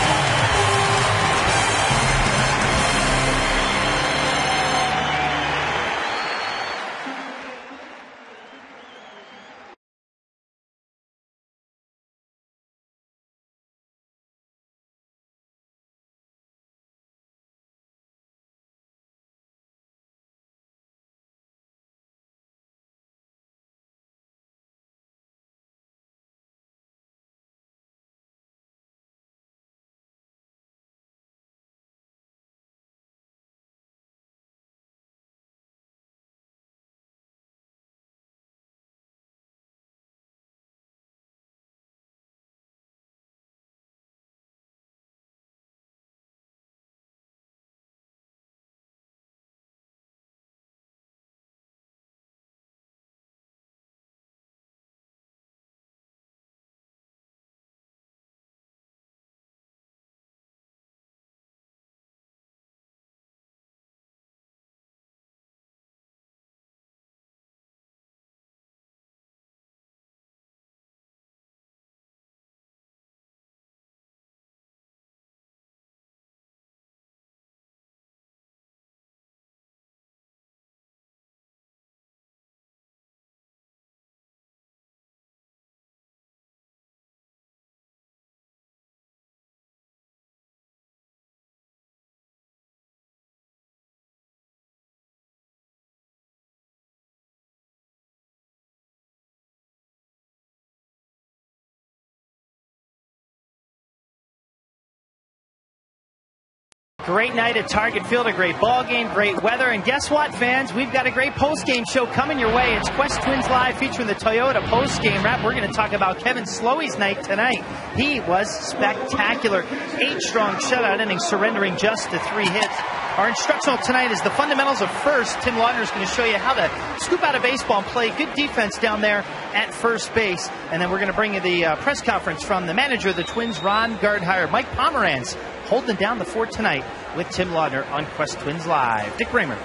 Great night at Target Field, a great ball game, great weather, and guess what, fans? We've got a great post-game show coming your way. It's Quest Twins Live featuring the Toyota post-game wrap. We're going to talk about Kevin Slowey's night tonight. He was spectacular. 8 strong shutout innings, surrendering just to 3 hits. Our instructional tonight is the fundamentals of first. Tim Laudner is going to show you how to scoop out a baseball and play good defense down there at first base. And then we're going to bring you the press conference from the manager of the Twins, Ron Gardhire. Mike Pomeranz holding down the fort tonight with Tim Laudner on Quest Twins Live. Dick Raymer.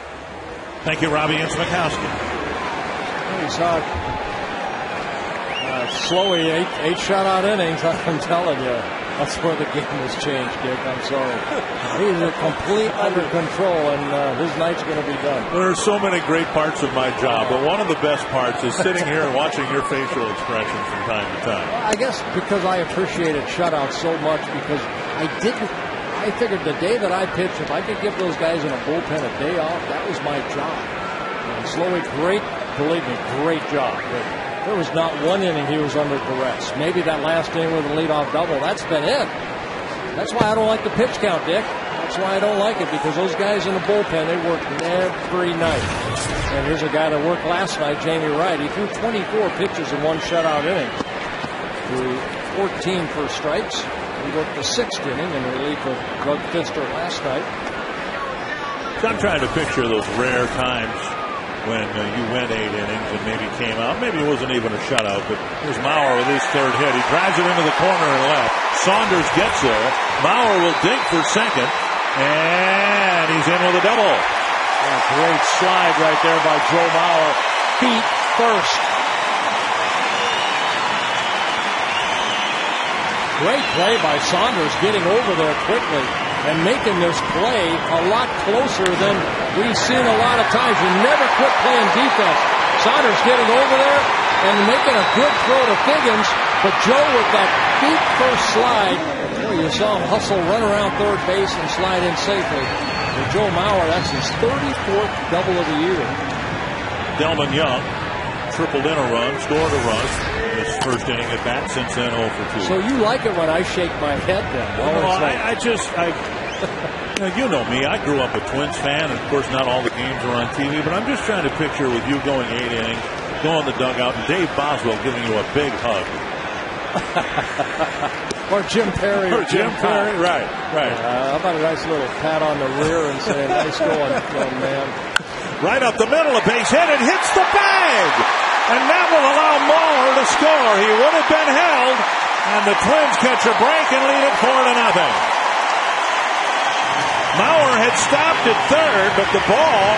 Thank you, Robbie and Smikowski. We saw Slowey, 8 shutout innings. I'm telling you, that's where the game has changed, Dick. I'm sorry. He's complete under control, and his night's going to be done. There are so many great parts of my job, but one of the best parts is sitting here and watching your facial expressions from time to time. I guess because I appreciated shutouts so much, because I figured the day that I pitched, if I could give those guys in a bullpen a day off, that was my job. And Slowey, believe me, great job. There was not one inning he was under duress. Maybe that last inning with a leadoff double, that's been it. That's why I don't like the pitch count, Dick. That's why I don't like it, because those guys in the bullpen, they work every night. And here's a guy that worked last night, Jamie Wright. He threw 24 pitches in 1 shutout inning. Threw 14 for strikes. He worked the 6th inning in relief of Doug Fister last night. So I'm trying to picture those rare times when you went 8 innings and maybe came out. Maybe it wasn't even a shutout, but here's Mauer with his 3rd hit. He drives it into the corner and left. Saunders gets there. Mauer will dink for 2nd, and he's in with a double. A great slide right there by Joe Mauer. Feet first. Great play by Saunders, getting over there quickly and making this play a lot closer than we've seen a lot of times. You never quit playing defense. Saunders getting over there and making a good throw to Figgins, but Joe with that feet first slide, you saw him hustle, run around third base and slide in safely. And Joe Mauer, that's his 34th double of the year. Delmon Young tripled in a run, scored a run. His first inning at bat, since then 0 for 2. So you like it when I shake my head then? You know me. I grew up a Twins fan, and of course not all the games are on TV, but I'm just trying to picture with you going 8 innings, going in the dugout, and Dave Boswell giving you a big hug. Or Jim Perry. Or Jim Perry, right. How about a nice little pat on the rear and saying, nice going, young man. Right up the middle, a base hit, and hits the bag! And that will allow Mauer to score. He would have been held, and the Twins catch a break and lead it 4-0. Mauer had stopped at 3rd, but the ball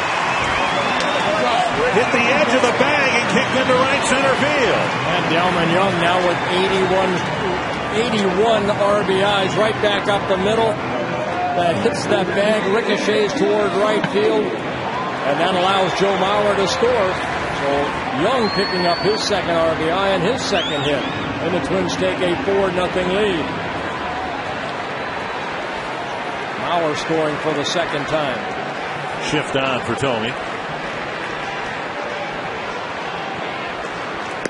hit the edge of the bag and kicked into right center field. And Delmon Young now with 81 RBIs, right back up the middle. That hits that bag, ricochets toward right field, and that allows Joe Mauer to score. So Young picking up his 2nd RBI and his 2nd hit. And the Twins take a 4-0 lead. Mauer scoring for the 2nd time. Shift on for Tomey.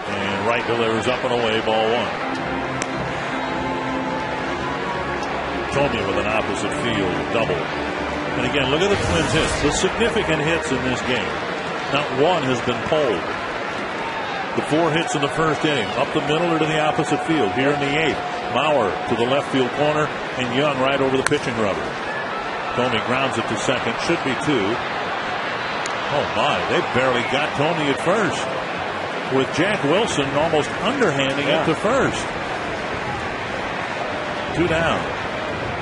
And Wright delivers up and away, ball 1. Tomey with an opposite field double. And again, look at the Twins hits. The significant hits in this game. Not one has been pulled. The 4 hits in the first inning, up the middle or to the opposite field. Here in the 8th, Mauer to the left field corner, and Young right over the pitching rubber. Tomey grounds it to 2nd, should be 2. Oh my, they barely got Tomey at first, with Jack Wilson almost underhanding it to first. 2 down.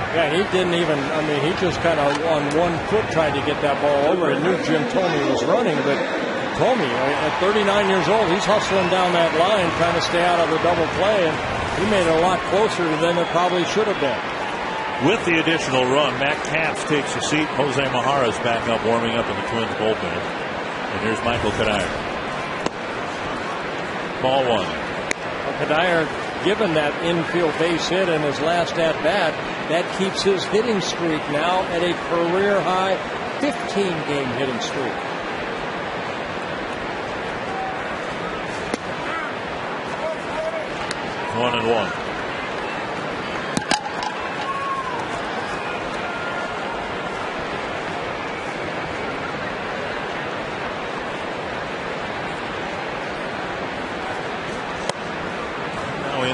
Yeah, he didn't even, he just kind of on 1 foot tried to get that ball over. He knew Jim Tomey was running, but Tomey, at 39 years old, he's hustling down that line trying to stay out of the double play, and he made it a lot closer than it probably should have been. With the additional run, Matt Capps takes a seat. Jose Mahara's back up, warming up in the Twins bullpen. And here's Michael Cuddyer. Ball 1. Cuddyer, given that infield base hit in his last at-bat, that keeps his hitting streak now at a career-high 15-game hitting streak. One and one.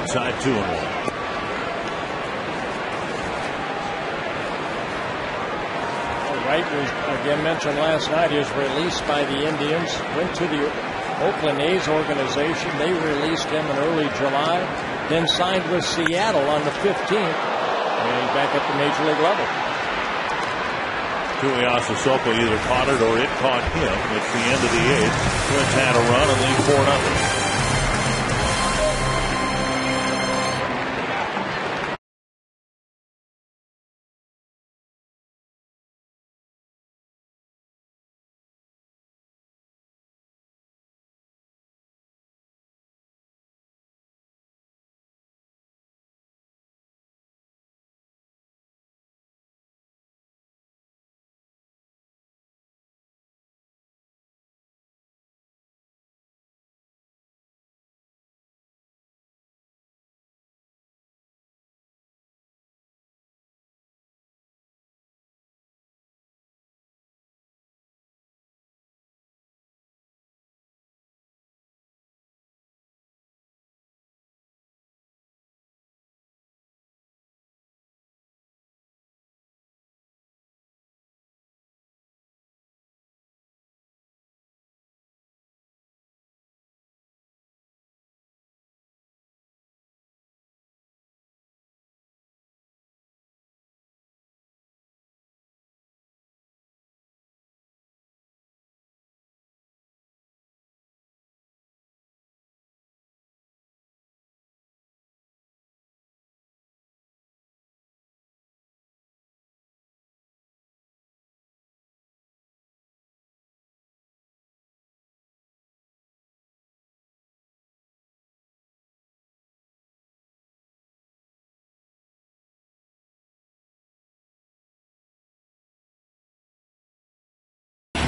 inside 2-1. Wright was again mentioned last night. He was released by the Indians, went to the Oakland A's organization. They released him in early July, then signed with Seattle on the 15th, and he's back at the major league level. Tuiasa Sopa either caught it or it caught him. It's the end of the 8th. Twins had a run and lead 4-0.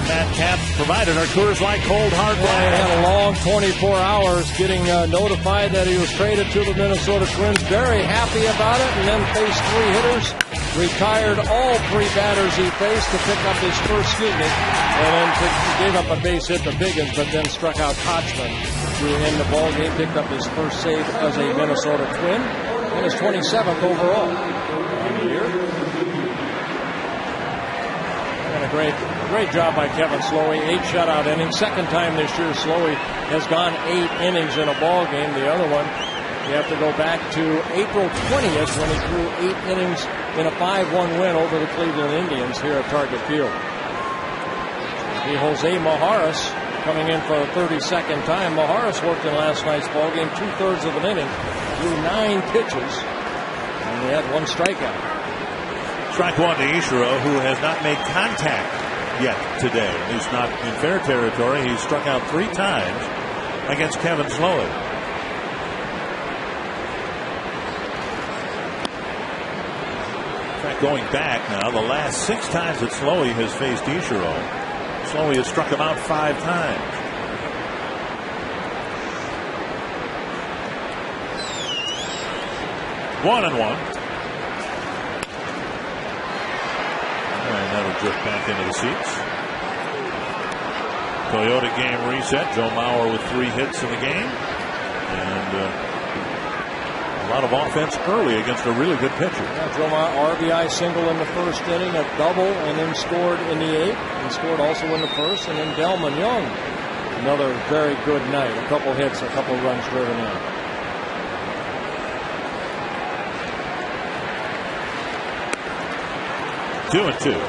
Matt Capps provided our Coors Light Cold Hard He Rock. had a long 24 hours getting notified that he was traded to the Minnesota Twins. Very happy about it, and then faced 3 hitters. Retired all 3 batters he faced to pick up his first, and then gave up a base hit to Biggins, but then struck out Kochman to end the ball game. Picked up his first save as a Minnesota Twin, and his 27th overall on the year. And a great job by Kevin Slowey. 8 shutout innings. Second time this year Slowey has gone 8 innings in a ball game. The other one, you have to go back to April 20th when he threw 8 innings in a 5-1 win over the Cleveland Indians here at Target Field. Jose Majares coming in for the 32nd time. Majares worked in last night's ball game 2/3 of an inning, threw 9 pitches, and he had 1 strikeout. Strike 1 to Ichiro, who has not made contact yet today, at least not in fair territory. He's struck out 3 times against Kevin Slowey. In fact, going back now, the last 6 times that Slowey has faced Ichiro, Slowey has struck him out 5 times. One and one. And that'll drift back into the seats. Toyota game reset. Joe Mauer with 3 hits in the game. And a lot of offense early against a really good pitcher. Yeah, Joe Mauer, RBI single in the first inning, a double, and then scored in the 8th. And scored also in the first. And then Delman Young, another very good night. A couple hits, a couple runs driven in. Two and two.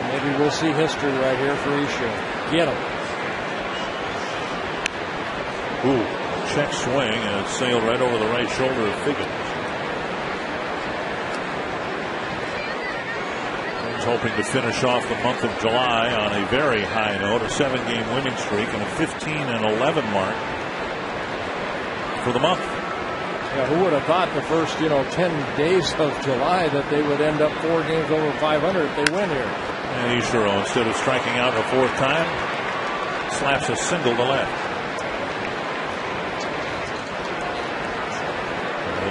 Maybe we'll see history right here for Isho. Get him. Ooh, check swing, and it sailed right over the right shoulder of Figgins. He's hoping to finish off the month of July on a very high note, a 7-game winning streak and a 15-11 mark for the month. Yeah, who would have thought the first, 10 days of July that they would end up 4 games over 500 if they win here. And Ichiro, instead of striking out a 4th time, slaps a single to left.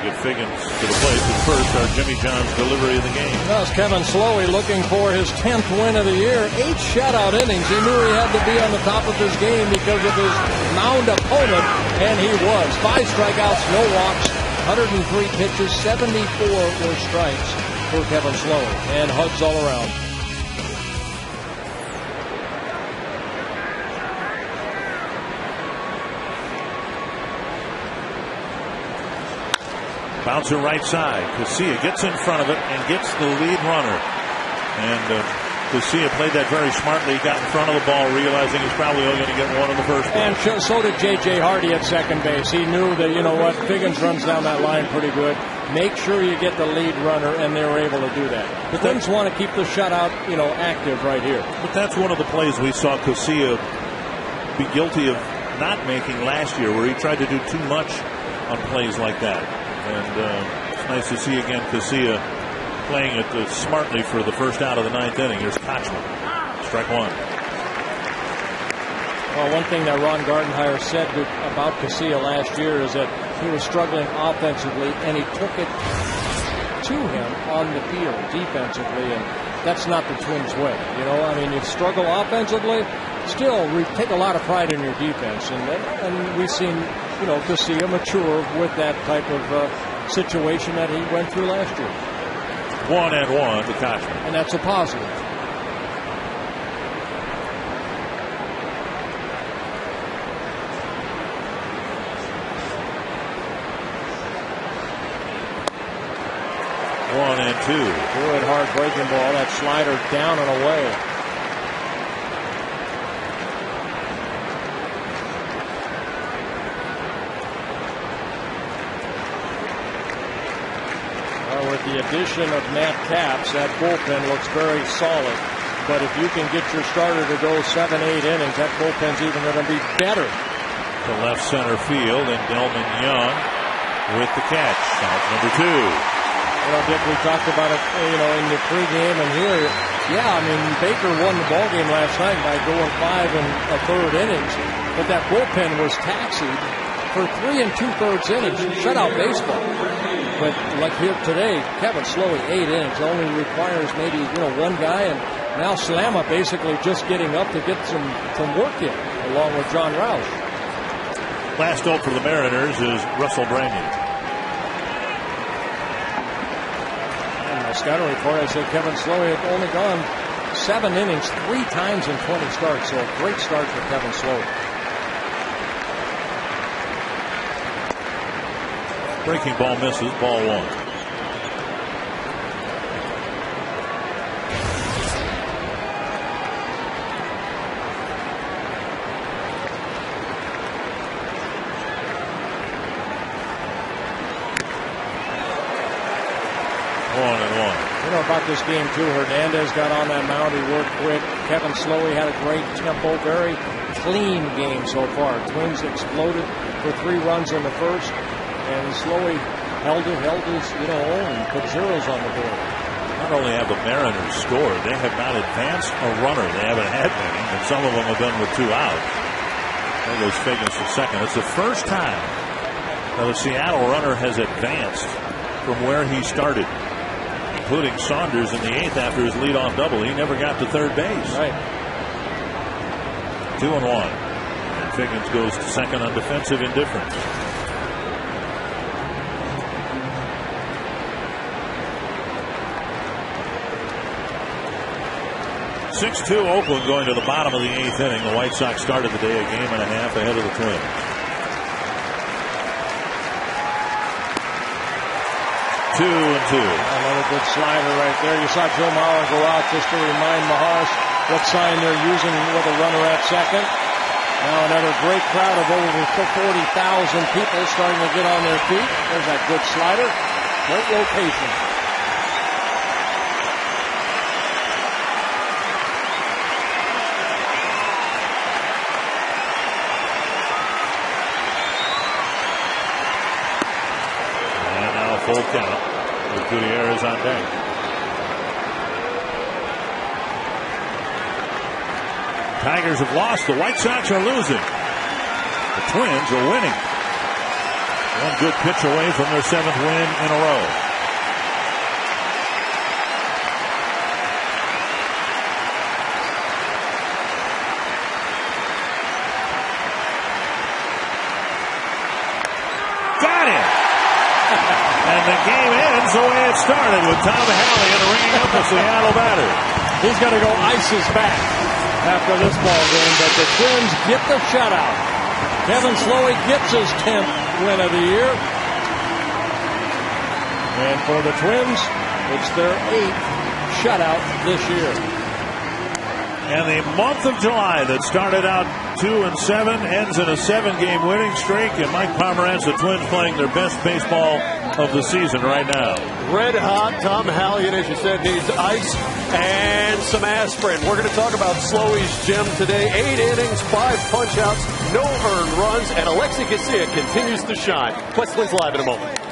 get Figgins to the plate. But first, our Jimmy John's delivery of the game. That's Kevin Slowey looking for his 10th win of the year. 8 shutout innings. He knew he had to be on the top of his game because of his mound opponent, and he was. 5 strikeouts, no walks, 103 pitches, 74 were strikes for Kevin Slowey, and hugs all around. Bouncer right side. Casilla gets in front of it and gets the lead runner. And Casilla played that very smartly. He got in front of the ball, realizing he's probably only going to get one in the first place. And so did J.J. Hardy at second base. He knew that, you know what, Figgins runs down that line pretty good. Make sure you get the lead runner, and they were able to do that. The Twins want to keep the shutout, active right here. But that's one of the plays we saw Casilla be guilty of not making last year, where he tried to do too much on plays like that. And it's nice to see again Casilla playing it smartly for the first out of the 9th inning. Here's Kochman. Strike one. Well, one thing that Ron Gardenhire said about Casilla last year is that he was struggling offensively, and he took it to him on the field defensively, and that's not the Twins' way. You struggle offensively, still we take a lot of pride in your defense, and we've seen Casilla mature with that type of situation that he went through last year. 1-1 to Kochman. And that's a positive. One and two. Good hard breaking ball. That slider down and away. With the addition of Matt Capps, that bullpen looks very solid. But if you can get your starter to go 7-8 innings, that bullpen's even going to be better. To left center field, and Delman Young with the catch. Out number 2. Dick, we talked about it, in the pregame and here. Yeah, Baker won the ballgame last night by going 5 1/3 innings. But that bullpen was taxied for 3 2/3 innings. Shutout baseball. But like here today, Kevin Slowey, 8 innings, only requires maybe, one guy, and now Slama basically just getting up to get some work in, along with John Roush. Last out for the Mariners is Russell Branyan. And my scouting report, I said Kevin Slowey had only gone 7 innings 3 times in 20 starts, so a great start for Kevin Slowey. Breaking ball misses, ball 1. About this game too, Hernandez got on that mound, he worked quick. Kevin Slowey had a great tempo, very clean game so far. Twins exploded for 3 runs in the first, and Slowey held his own and put zeros on the board. Not only have the Mariners scored, they have not advanced a runner. They haven't had many, and some of them have been with 2 outs. There goes Figgins to second. It's the first time that a Seattle runner has advanced from where he started, including Saunders in the 8th after his leadoff double. He never got to third base. Right. 2-1. And Figgins goes to second on defensive indifference. (6-2) Oakland going to the bottom of the 8th inning. The White Sox started the day a game and a half ahead of the Twins. 2-2. Another good slider right there. You saw Joe Mauer go out just to remind Maharis what sign they're using with a runner at second. Now another great crowd of over 40,000 people starting to get on their feet. There's that good slider. Great location. Full count with Gutierrez on deck. Tigers have lost. The White Sox are losing. The Twins are winning. one good pitch away from their 7th win in a row. Got it! And the game ends the way it started with Tom Hallion ringing up the Seattle batter. He's going to go ice his back after this ball game, but the Twins get the shutout. Kevin Slowey gets his 10th win of the year. And for the Twins, it's their 8th shutout this year. And the month of July that started out 2-7 ends in a 7-game winning streak. And Mike Pomerantz, the Twins playing their best baseball of the season right now. Red hot. Tom Hallion, as you said, needs ice and some aspirin. We're going to talk about Slowey's gem today. 8 innings, 5 punch-outs, no earned runs, and Alexi Garcia continues to shine. Plus, Twins Live in a moment.